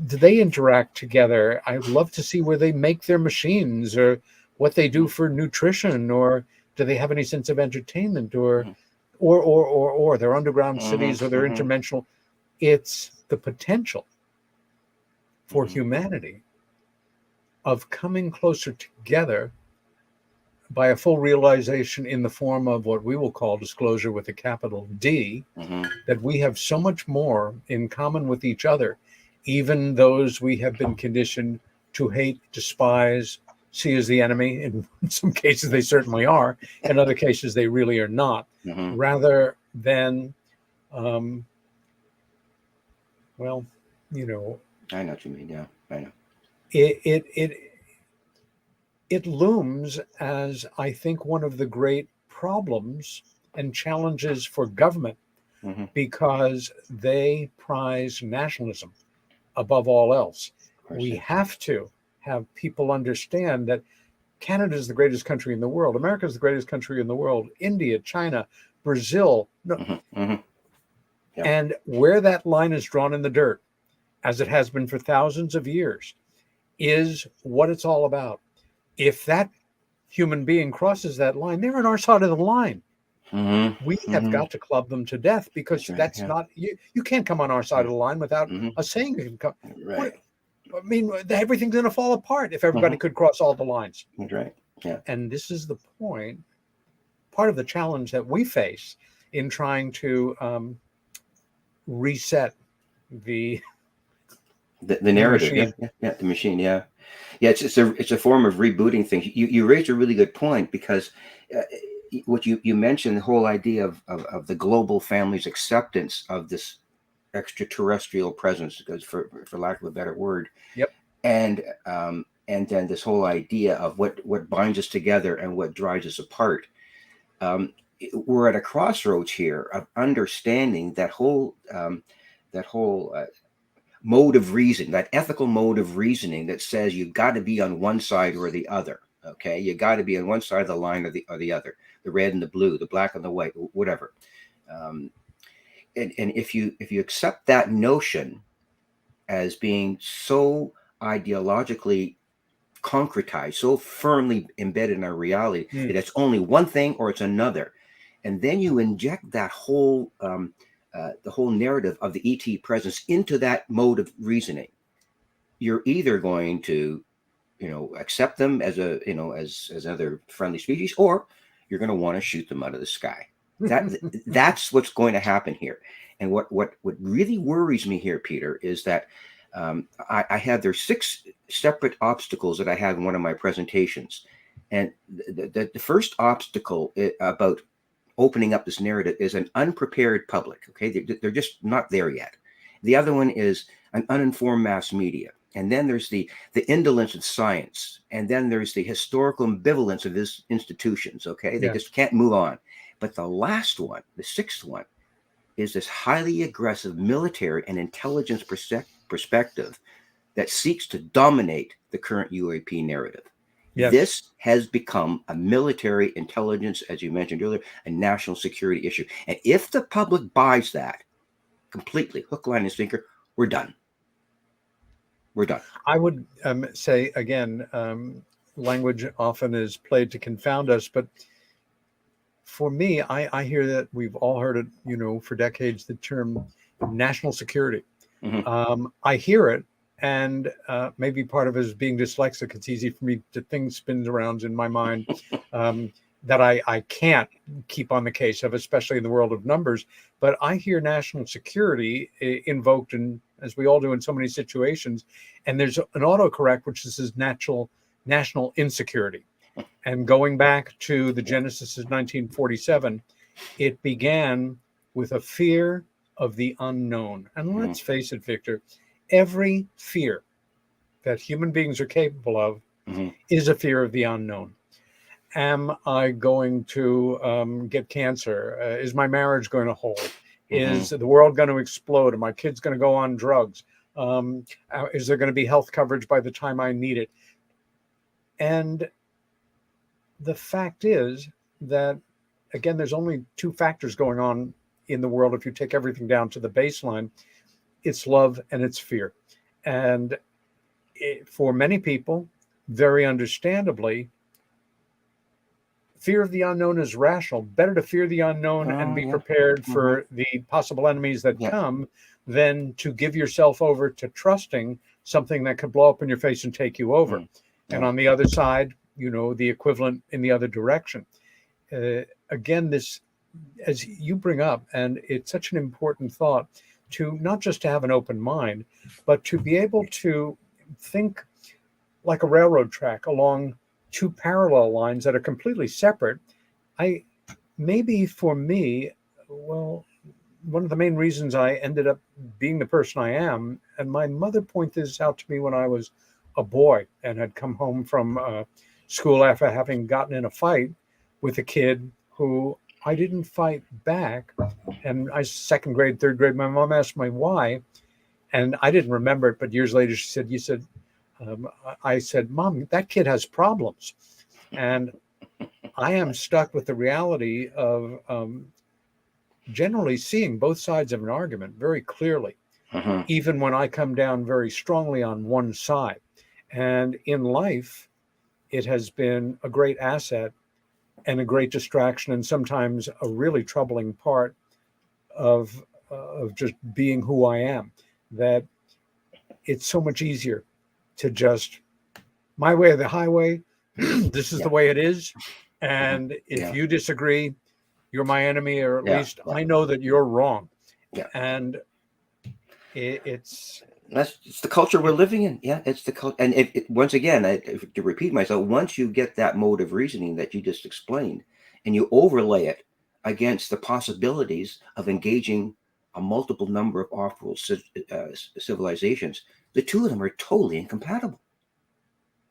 S3: do they interact together? I'd love to see where they make their machines, or what they do for nutrition, or do they have any sense of entertainment, or their underground cities, or their interdimensional. It's the potential for humanity of coming closer together by a full realization in the form of what we will call disclosure with a capital D, that we have so much more in common with each other, even those we have been conditioned to hate, despise, see as the enemy. In some cases, they certainly are. In other cases, they really are not. Rather than, well, you know,
S4: I know what you mean. Yeah, I know.
S3: It looms as, I think, one of the great problems and challenges for government, because they prize nationalism above all else. We have to have people understand that Canada is the greatest country in the world. America is the greatest country in the world. India, China, Brazil. And where that line is drawn in the dirt, as it has been for thousands of years, is what it's all about. If that human being crosses that line, they're on our side of the line. We have got to club them to death, because that's not, you can't come on our side of the line without us saying you can come. I mean, everything's going to fall apart if everybody could cross all the lines.
S4: That's right. Yeah.
S3: And this is the point, part of the challenge that we face in trying to reset the
S4: narrative. The machine. Yeah. It's a form of rebooting things. You raised a really good point, because what you mentioned, the whole idea of the global family's acceptance of this extraterrestrial presence, because for lack of a better word. And then this whole idea of what binds us together and what drives us apart. We're at a crossroads here of understanding that whole mode of reason, that ethical mode of reasoning that says you've got to be on one side or the other. Okay, you got to be on one side of the line or the other, the red and the blue, the black and the white, whatever. And if you accept that notion as being so ideologically concretized, so firmly embedded in our reality, that it's only one thing or it's another, and then you inject that whole the whole narrative of the ET presence into that mode of reasoning, you're either going to, accept them as as other friendly species, or you're going to want to shoot them out of the sky. That's what's going to happen here. And what really worries me here, Peter, is that there's 6 separate obstacles that I have in one of my presentations, and the first obstacle about opening up this narrative is an unprepared public. Okay, they're just not there yet. The other one is an uninformed mass media, and then there's the indolence of science, and then there's the historical ambivalence of these institutions. Okay, they just can't move on. But the last one, the 6th one, is this highly aggressive military and intelligence perspective that seeks to dominate the current UAP narrative. This has become a military intelligence, as you mentioned earlier, a national security issue. And if the public buys that completely, hook, line, and sinker, we're done. We're done.
S3: I would say, again, language often is played to confound us, but for me, I hear that we've all heard it, for decades, the term national security. I hear it. And maybe part of it is being dyslexic. It's easy for me to things spin around in my mind that I can't keep on the case of, especially in the world of numbers. But I hear national security invoked, as we all do in so many situations. And there's an autocorrect, which is national insecurity. And going back to the Genesis of 1947, it began with a fear of the unknown. And let's face it, Victor, every fear that human beings are capable of is a fear of the unknown. Am I going to get cancer? Is my marriage going to hold? Is the world going to explode? Are my kids going to go on drugs? Is there going to be health coverage by the time I need it? And the fact is that, again, there's only 2 factors going on in the world, if you take everything down to the baseline, it's love and it's fear. And for many people, very understandably, fear of the unknown is rational. Better to fear the unknown and be prepared for the possible enemies that come than to give yourself over to trusting something that could blow up in your face and take you over. And on the other side, the equivalent in the other direction. Again, this, as you bring up, and it's such an important thought, to not just to have an open mind, but to be able to think like a railroad track along two parallel lines that are completely separate. Maybe for me, well, one of the main reasons I ended up being the person I am, and my mother pointed this out to me when I was a boy and had come home from school after having gotten in a fight with a kid who I didn't fight back. And I, second grade, third grade, my mom asked me why, and I didn't remember it, but years later she said, I said, Mom, that kid has problems. And I am stuck with the reality of generally seeing both sides of an argument very clearly, even when I come down very strongly on one side. And in life, it has been a great asset and a great distraction, and sometimes a really troubling part of just being who I am, that it's so much easier to just, my way or the highway, this is the way it is. And if you disagree, you're my enemy, or at least I know that you're wrong. And it's
S4: the culture we're living in. It's the culture. And once again, to repeat myself, once you get that mode of reasoning that you just explained, and you overlay it against the possibilities of engaging a multiple number of off-world civilizations, the two of them are totally incompatible.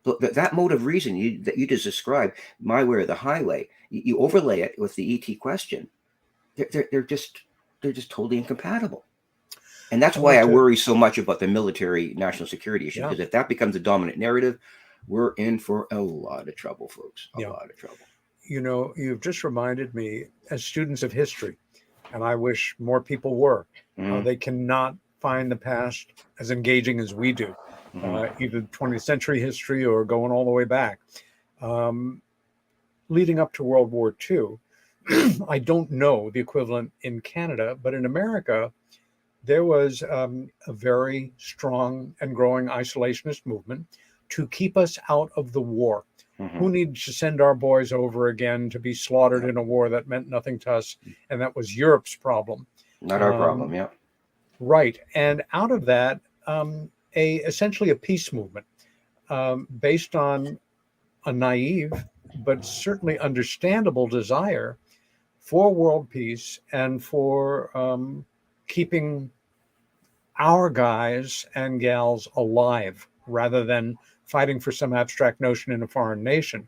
S4: That mode of reasoning that you just described, my way or the highway, you overlay it with the ET question, they're just totally incompatible. And that's why I worry so much about the military national security issue, because if that becomes a dominant narrative, we're in for a lot of trouble, folks. A lot of trouble.
S3: You've just reminded me, as students of history, and I wish more people were, they cannot find the past as engaging as we do, either 20th century history or going all the way back. Leading up to World War II, I don't know the equivalent in Canada, but in America, there was a very strong and growing isolationist movement to keep us out of the war. Who needs to send our boys over again to be slaughtered in a war that meant nothing to us? And that was Europe's problem.
S4: Not our problem,
S3: Right. And out of that, essentially a peace movement based on a naive but certainly understandable desire for world peace and for keeping our guys and gals alive rather than fighting for some abstract notion in a foreign nation.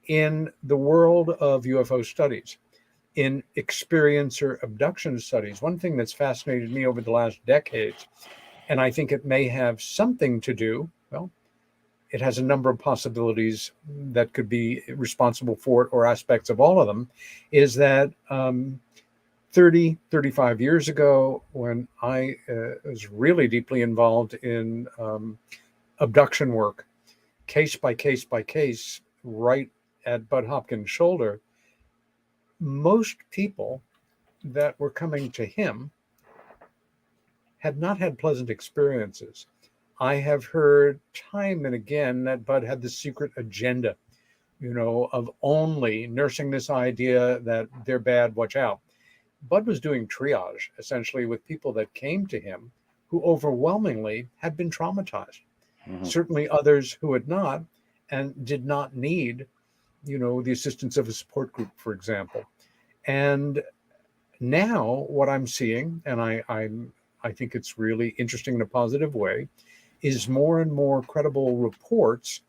S3: In the world of UFO studies, in experiencer abduction studies, one thing that's fascinated me over the last decades, and I think it may have something to do, well, it has a number of possibilities that could be responsible for it, or aspects of all of them, is that 30, 35 years ago, when I was really deeply involved in abduction work, case by case by case, right at Bud Hopkins' shoulder, most people that were coming to him had not had pleasant experiences. I have heard time and again that Bud had the secret agenda, of only nursing this idea that they're bad, watch out. Bud was doing triage, essentially, with people that came to him who overwhelmingly had been traumatized. Certainly others who had not, and did not need, the assistance of a support group, for example. And now what I'm seeing, and I think it's really interesting in a positive way, is more and more credible reports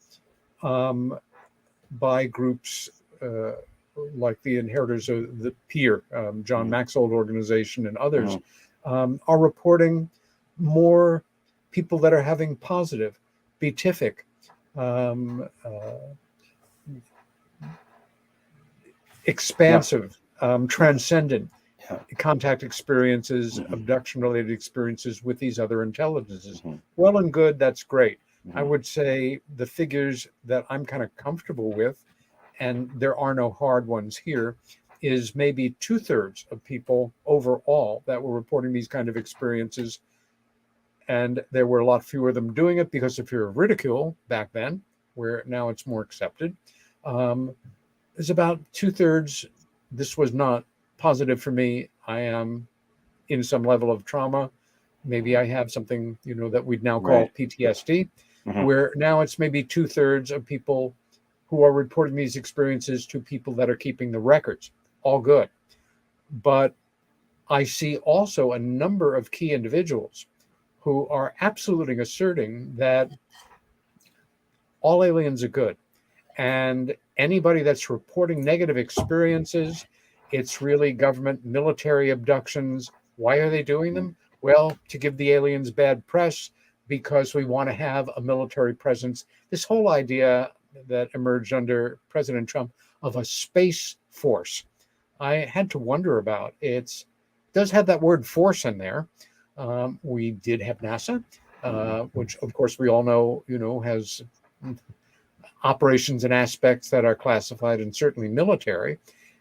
S3: by groups like the Inheritors of the Peer, John Maxwell organization, and others, are reporting more people that are having positive, beatific, expansive, transcendent contact experiences, abduction-related experiences with these other intelligences. Well and good, that's great. I would say the figures that I'm kind of comfortable with, and there are no hard ones here, is maybe 2/3 of people overall that were reporting these kind of experiences. And there were a lot fewer of them doing it because of fear of ridicule back then, where now it's more accepted. There's about 2/3. This was not positive for me. I am in some level of trauma. Maybe I have something, that we'd now call PTSD, where now it's maybe 2/3 of people who are reporting these experiences to people that are keeping the records. All good. But I see also a number of key individuals who are absolutely asserting that all aliens are good. And anybody that's reporting negative experiences, it's really government military abductions. Why are they doing them? Well, to give the aliens bad press, because we want to have a military presence. This whole idea that emerged under President Trump of a space force, I had to wonder about. It does have that word force in there. We did have NASA, which of course we all know, has operations and aspects that are classified and certainly military.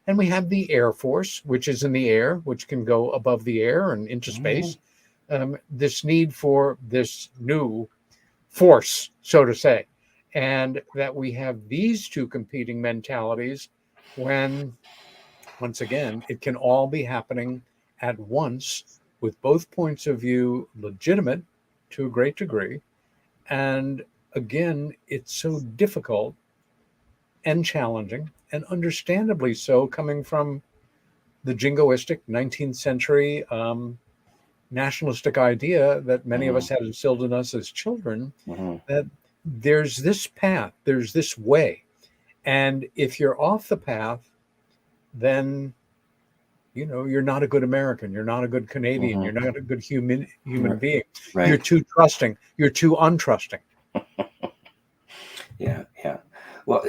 S3: And we have the Air Force, which is in the air, which can go above the air and into space. This need for this new force, so to say, and that we have these two competing mentalities when, once again, it can all be happening at once with both points of view legitimate to a great degree. And again, it's so difficult and challenging, and understandably so, coming from the jingoistic 19th century nationalistic idea that many of us had instilled in us as children, that there's this path, there's this way. And if you're off the path, then you're not a good American. You're not a good Canadian. You're not a good human being.
S4: Right.
S3: You're too trusting. You're too untrusting.
S4: Yeah. Well,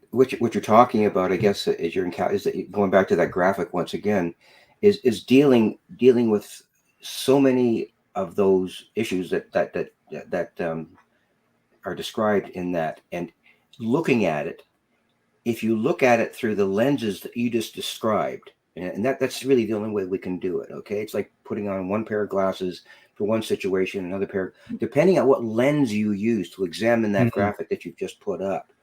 S4: what you're talking about, I guess, is that going back to that graphic once again, is dealing with so many of those issues that are described in that, and looking at it. If you look at it through the lenses that you just described, and that's really the only way we can do it. Okay, it's like putting on one pair of glasses for one situation, another pair, depending on what lens you use to examine that graphic that you've just put up,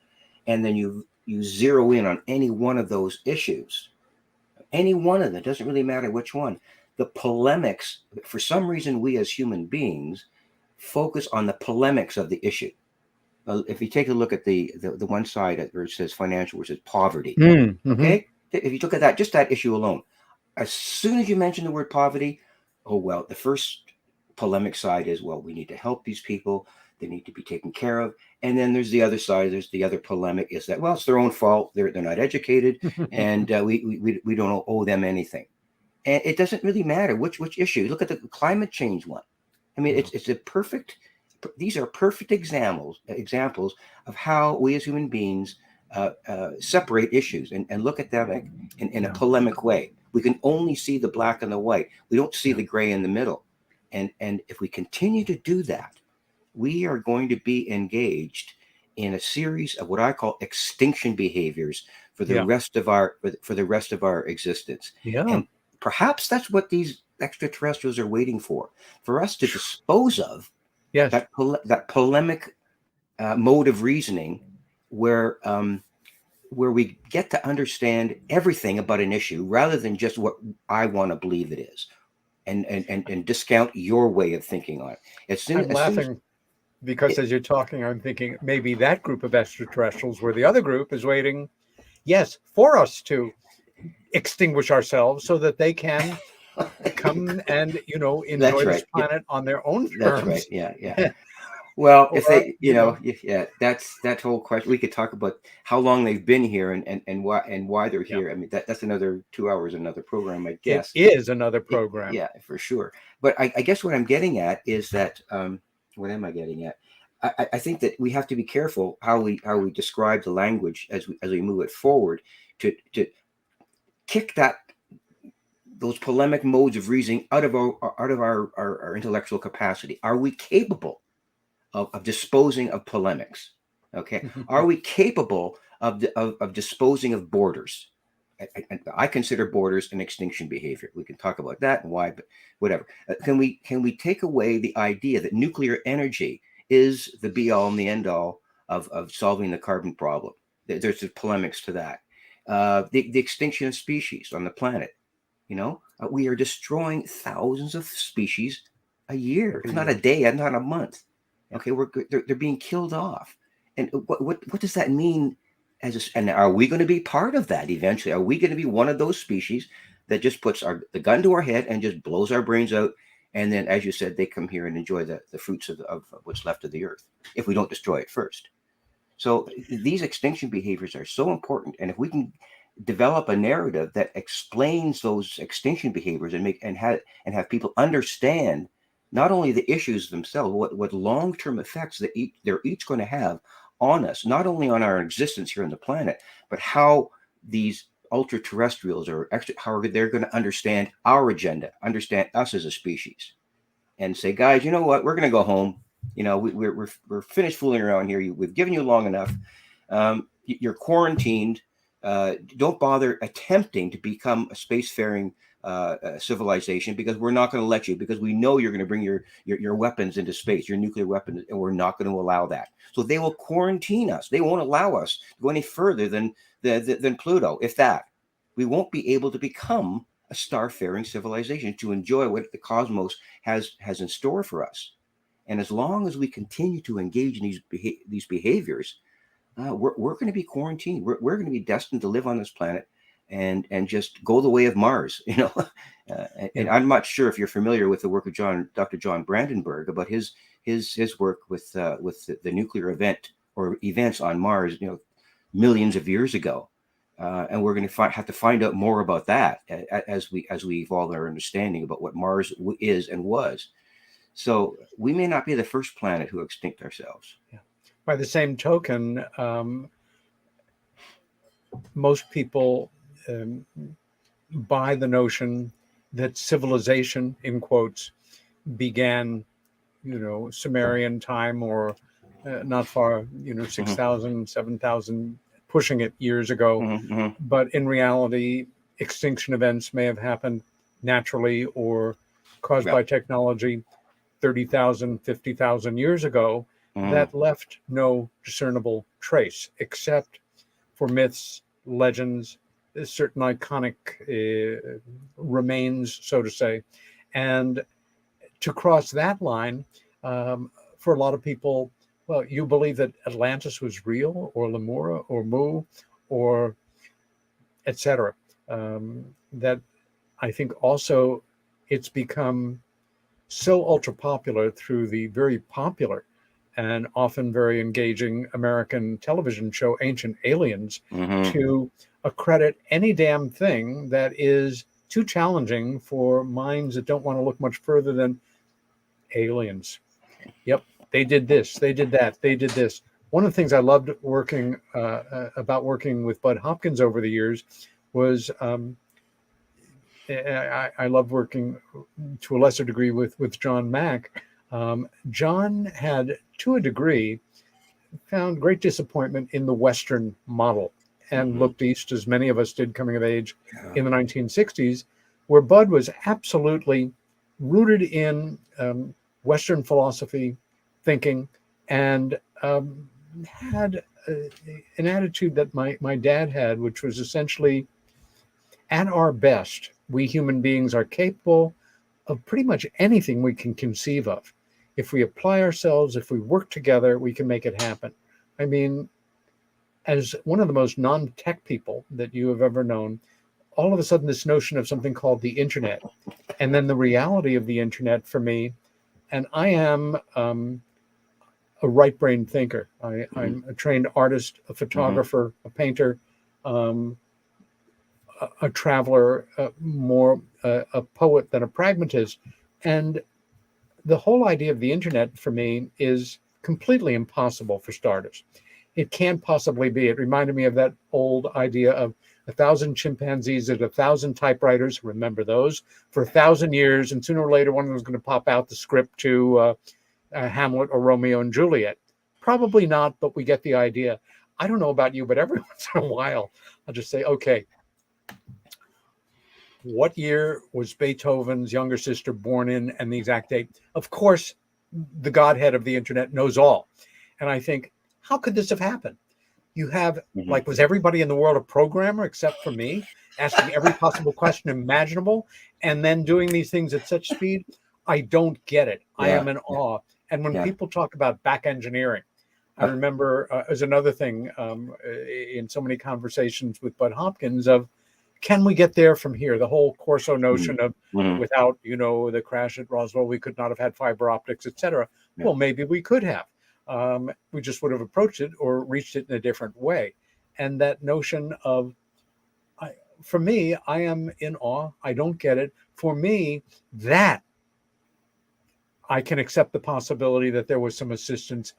S4: and then you zero in on any one of those issues, any one of them. It doesn't really matter which one. The polemics, for some reason, we as human beings focus on the polemics of the issue. If you take a look at the one side where it says financial, which is poverty, okay? If you look at that, just that issue alone, as soon as you mention the word poverty, the first polemic side is, we need to help these people. They need to be taken care of. And then there's the other side. There's the other polemic is that, it's their own fault. They're not educated, and we don't owe them anything. And it doesn't really matter which issue. Look at the climate change one. I mean, it's a perfect. These are perfect examples of how we as human beings separate issues and look at them in a polemic way. We can only see the black and the white. We don't see the gray in the middle. And if we continue to do that, we are going to be engaged in a series of what I call extinction behaviors for the rest of our existence. And perhaps that's what these extraterrestrials are waiting for us to dispose of. That polemic mode of reasoning, where we get to understand everything about an issue rather than just what I want to believe it is, and discount your way of thinking on it.
S3: I'm laughing because as you're talking, I'm thinking maybe that group of extraterrestrials, where the other group is waiting, for us to extinguish ourselves so that they can come and enjoy this planet on their own terms.
S4: That's right. Yeah. Well, if they, that's that whole question. We could talk about how long they've been here and why they're here. I mean, that's another 2 hours, another program, I guess.
S3: It is another program.
S4: Yeah, for sure. But I guess what I'm getting at is that what am I getting at? I think that we have to be careful how we describe the language as we move it forward to kick those polemic modes of reasoning out of our intellectual capacity? Are we capable of disposing of polemics? Okay. Are we capable of disposing of borders? I consider borders an extinction behavior. We can talk about that and why, but whatever. Can we take away the idea that nuclear energy is the be all and the end all of solving the carbon problem? There's polemics to that. The extinction of species on the planet. We are destroying thousands of species a year, if not a day, and not a month. Okay, they're being killed off, and what does that mean? And are we going to be part of that eventually? Are we going to be one of those species that just puts the gun to our head and just blows our brains out? And then, as you said, they come here and enjoy the fruits of what's left of the earth if we don't destroy it first. So these extinction behaviors are so important, and if we can develop a narrative that explains those extinction behaviors and have people understand not only the issues themselves, what long-term effects they're each going to have on us, not only on our existence here on the planet, but how these ultra-terrestrials how they're going to understand our agenda, understand us as a species, and say, guys, you know what, we're going to go home. We're finished fooling around here. We've given you long enough. You're quarantined. Don't bother attempting to become a spacefaring civilization, because we're not going to let you, because we know you're going to bring your weapons into space, your nuclear weapons, and we're not going to allow that. So they will quarantine us. They won't allow us to go any further than Pluto. If that, we won't be able to become a starfaring civilization to enjoy what the cosmos has in store for us. And as long as we continue to engage in these behaviors, we're going to be quarantined. We're going to be destined to live on this planet and just go the way of Mars, And I'm not sure if you're familiar with the work of Dr. John Brandenburg about his work with the nuclear events on Mars, millions of years ago. And we're going to have to find out more about that as we evolve our understanding about what Mars is and was. So we may not be the first planet who extinct ourselves.
S3: Yeah. By the same token, most people buy the notion that civilization, in quotes, began, Sumerian time or not far, 6,000, 7,000, pushing it years ago.
S4: Mm-hmm.
S3: But in reality, extinction events may have happened naturally or caused by technology 30,000, 50,000 years ago that left no discernible trace, except for myths, legends, certain iconic remains, so to say. And to cross that line, for a lot of people, well, you believe that Atlantis was real, or Lemura, or Mu, or etc. That I think also it's become so ultra popular through the very popular and often very engaging American television show Ancient Aliens to accredit any damn thing that is too challenging for minds that don't want to look much further than aliens. Yep, they did this, they did that, they did this. One of the things I loved working with Bud Hopkins over the years was I love working to a lesser degree with John Mack. John had, to a degree, found great disappointment in the Western model and looked east, as many of us did coming of age in the 1960s, where Bud was absolutely rooted in Western philosophy, thinking, and had an attitude that my dad had, which was essentially, at our best, we human beings are capable of pretty much anything we can conceive of. If we apply ourselves, if we work together, we can make it happen. I mean, as one of the most non-tech people that you have ever known, all of a sudden this notion of something called the internet, and then the reality of the internet for me, and I am a right-brained thinker. I'm a trained artist, a photographer, a painter, a traveler, more a poet than a pragmatist. And the whole idea of the internet for me is completely impossible for starters. It can't possibly be. It reminded me of that old idea of 1,000 chimpanzees at 1,000 typewriters, remember those, for 1,000 years, and sooner or later one of them is going to pop out the script to Hamlet or Romeo and Juliet. Probably not, but we get the idea. I don't know about you, but every once in a while, I'll just say, okay, what year was Beethoven's younger sister born in, and the exact date? Of course, the godhead of the internet knows all. And I think, how could this have happened? You have, like, was everybody in the world a programmer except for me, asking every possible question imaginable, and then doing these things at such speed? I don't get it. I am in awe. And when people talk about back engineering, I remember as another thing in so many conversations with Bud Hopkins of, can we get there from here? The whole Corso notion of without, the crash at Roswell, we could not have had fiber optics, etc. Well, maybe we could have. We just would have approached it or reached it in a different way. And that notion of, for me, I am in awe. I don't get it. For me, that I can accept the possibility that there was some assistance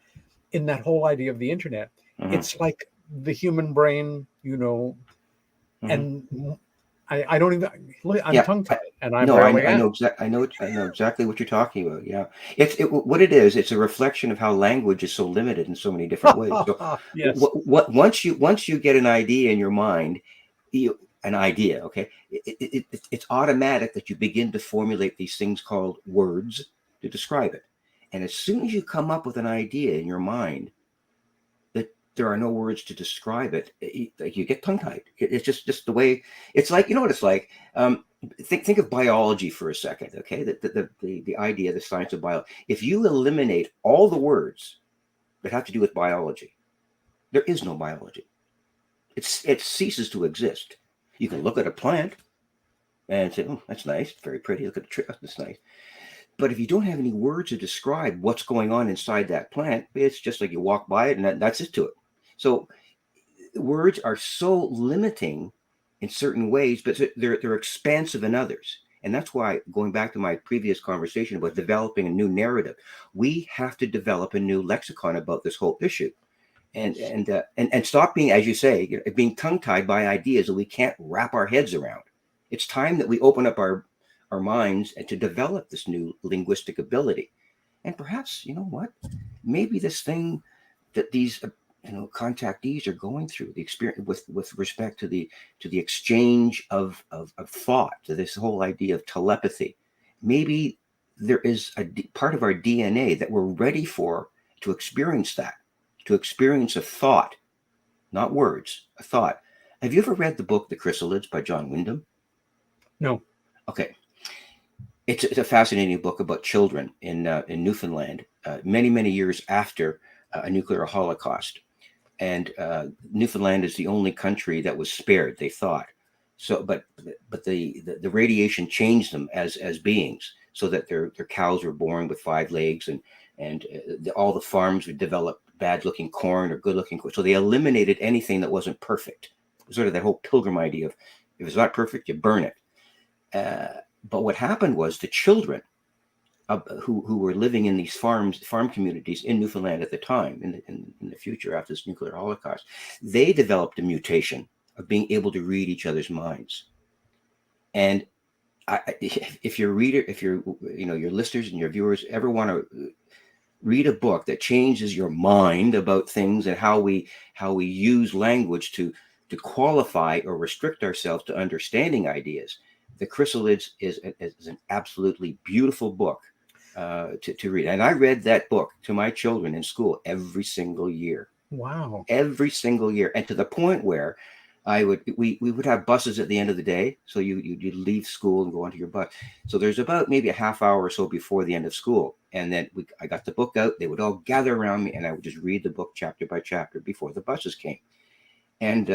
S3: in that whole idea of the internet. It's like the human brain, and I don't even, I'm tongue-tied, and I'm barely
S4: I know exactly what you're talking about. Yeah, what it is. It's a reflection of how language is so limited in so many different ways. So,
S3: yes.
S4: Once you get an idea in your mind, okay, it's automatic that you begin to formulate these things called words to describe it. And as soon as you come up with an idea in your mind that there are no words to describe it, you get tongue-tied. It's just the way. It's like, you know what it's like. Think of biology for a second, okay? The idea, the science of biology. If you eliminate all the words that have to do with biology, there is no biology. It ceases to exist. You can look at a plant and say, "Oh, that's nice, very pretty. Look at the tree, that's nice." But if you don't have any words to describe what's going on inside that plant, it's just like you walk by it and that's it to it. So words are so limiting in certain ways, but they're expansive in others. And that's why, going back to my previous conversation about developing a new narrative, we have to develop a new lexicon about this whole issue. And stop being, as you say, being tongue-tied by ideas that we can't wrap our heads around. It's time that we open up our minds and to develop this new linguistic ability. And perhaps, you know what, maybe this thing that these contactees are going through, the experience with respect to the exchange of thought, to this whole idea of telepathy, maybe there is a part of our DNA that we're ready to experience that, to experience a thought, not words, a thought. Have you ever read the book The Chrysalids by John Wyndham?
S3: No.
S4: Okay. It's a fascinating book about children in Newfoundland, many years after a nuclear holocaust, and Newfoundland is the only country that was spared, they thought. So, but the radiation changed them as beings, so that their cows were born with 5 legs, and all the farms would develop bad-looking corn or good-looking corn. So they eliminated anything that wasn't perfect. Sort of that whole pilgrim idea of, if it's not perfect, you burn it. But what happened was the children who were living in these farm communities in Newfoundland at the time, in the future after this nuclear holocaust, they developed a mutation of being able to read each other's minds. And if your listeners and your viewers ever want to read a book that changes your mind about things and how we use language to qualify or restrict ourselves to understanding ideas, The Chrysalids is an absolutely beautiful book to read. And I read that book to my children in school every single year.
S3: Wow.
S4: Every single year. And to the point where we would have buses at the end of the day. So you'd leave school and go onto your bus. So there's about maybe a half hour or so before the end of school. And then I got the book out. They would all gather around me and I would just read the book chapter by chapter before the buses came. And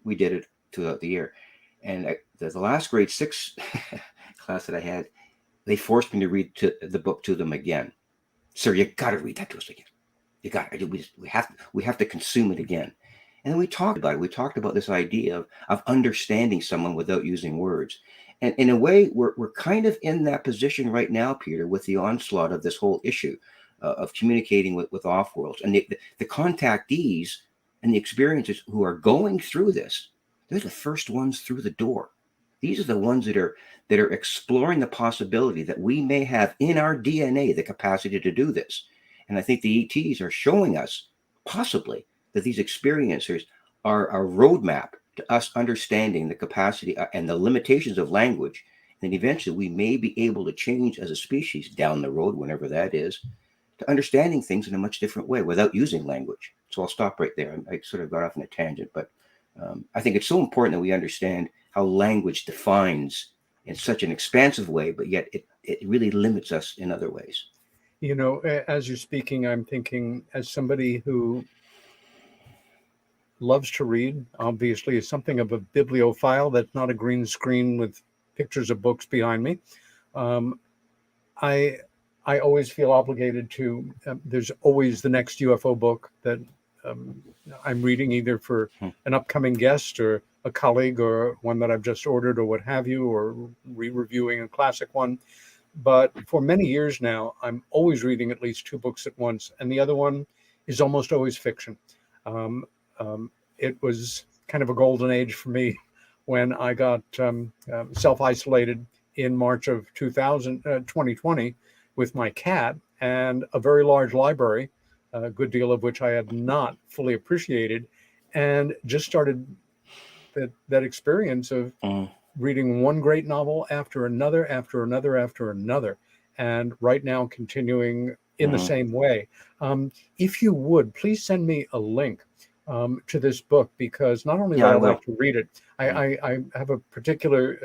S4: we did it throughout the year. And the last grade 6 class that I had, they forced me to read the book to them again. Sir, you got to read that to us again. You got to. We have to consume it again. And then we talked about it. We talked about this idea of understanding someone without using words. And in a way, we're kind of in that position right now, Peter, with the onslaught of this whole issue of communicating with off-worlds. And the contactees and the experiences who are going through this they're the first ones through the door. These are the ones that are exploring the possibility that we may have in our DNA the capacity to do this. And I think the ETs are showing us possibly that these experiencers are a roadmap to us understanding the capacity and the limitations of language. And eventually we may be able to change as a species down the road, whenever that is, to understanding things in a much different way without using language. So I'll stop right there. I sort of got off on a tangent, but I think it's so important that we understand how language defines in such an expansive way, but yet it really limits us in other ways.
S3: You know, as you're speaking, I'm thinking, as somebody who loves to read, obviously is something of a bibliophile, that's not a green screen with pictures of books behind me. I always feel obligated to, there's always the next UFO book that I'm reading, either for an upcoming guest or a colleague, or one that I've just ordered or what have you, or re-reviewing a classic one. But for many years now, I'm always reading at least 2 books at once, and the other one is almost always fiction. It was kind of a golden age for me when I got self-isolated in March of 2020 with my cat and a very large library, a good deal of which I had not fully appreciated, and just started that experience of reading one great novel after another, after another, after another, and right now continuing in the same way. If you would, please send me a link to this book, because not only would I like to read it, I have a particular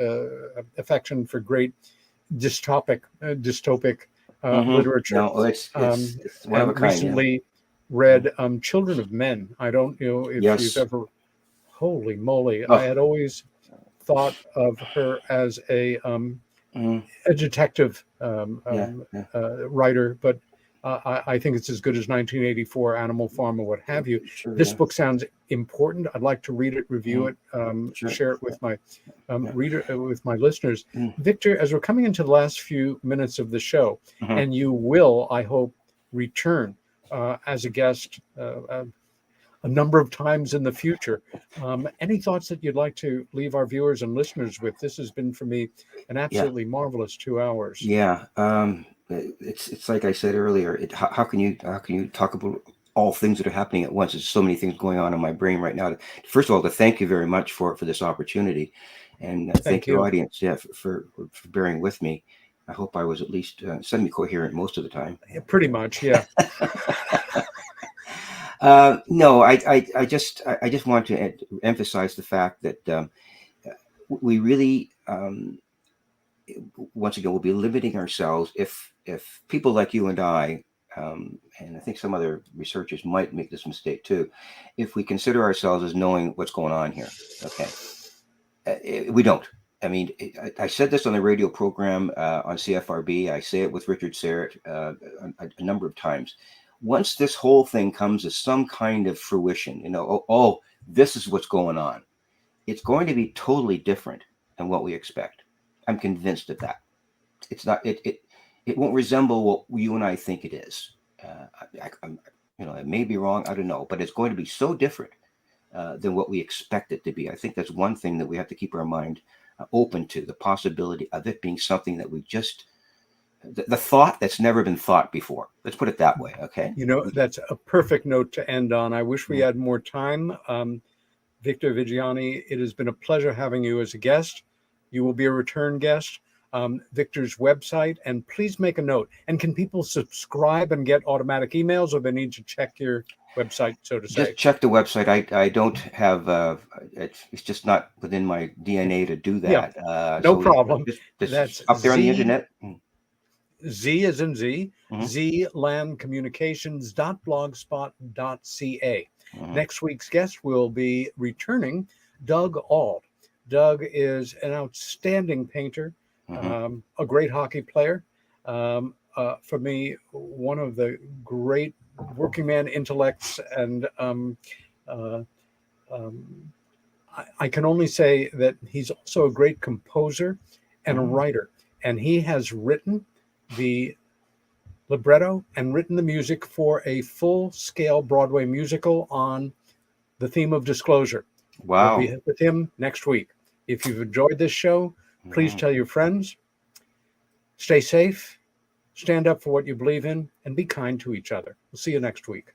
S3: affection for great dystopic literature.
S4: No, it's one of a kind.
S3: Recently read Children of Men. I don't know if you've ever. Holy moly! I had always thought of her as a detective writer, but I think it's as good as 1984 Animal Farm or what have you. This book sounds important. I'd like to read it, review it, share it with my with my listeners. Victor, as we're coming into the last few minutes of the show, and you will, I hope, return as a guest a number of times in the future. Any thoughts that you'd like to leave our viewers and listeners with? This has been, for me, an absolutely marvelous 2 hours.
S4: Yeah. It's like I said earlier, how can you talk about all things that are happening at once? There's so many things going on in my brain right now. First of all, to thank you very much for this opportunity, and thank your audience for bearing with me. I hope I was at least semi-coherent most of the time.
S3: Yeah, pretty much, yeah.
S4: No, I just want to emphasize the fact that we really, once again, we'll be limiting ourselves if people like you and I, and I think some other researchers might make this mistake too, if we consider ourselves as knowing what's going on here. Okay, we don't. I mean, I said this on the radio program on CFRB. I say it with Richard Serrett a number of times. Once this whole thing comes to some kind of fruition, this is what's going on, it's going to be totally different than what we expect. I'm convinced of that. It's not. It won't resemble what you and I think it is. It may be wrong. I don't know, but it's going to be so different than what we expect it to be. I think that's one thing that we have to keep our mind open to, the possibility of it being something that we just. The thought that's never been thought before. Let's put it that way, okay?
S3: That's a perfect note to end on. I wish we had more time. Victor Viggiani, it has been a pleasure having you as a guest. You will be a return guest. Victor's website, and please make a note. And can people subscribe and get automatic emails, or they need to check your website, so to say?
S4: Just check the website. I don't have, it's just not within my DNA to do that.
S3: Yeah, no problem.
S4: That's up there on the internet.
S3: Z as in Z, ZlandCommunications.blogspot.ca. Next week's guest will be returning Doug Auld. Doug is an outstanding painter, a great hockey player. For me, one of the great working man intellects, and I can only say that he's also a great composer and a writer, and he has written the libretto and written the music for a full-scale Broadway musical on the theme of disclosure,
S4: Wow.
S3: We'll be with him next week. If you've enjoyed this show, please tell your friends. Stay safe, stand up for what you believe in, and be kind to each other. We'll see you next week.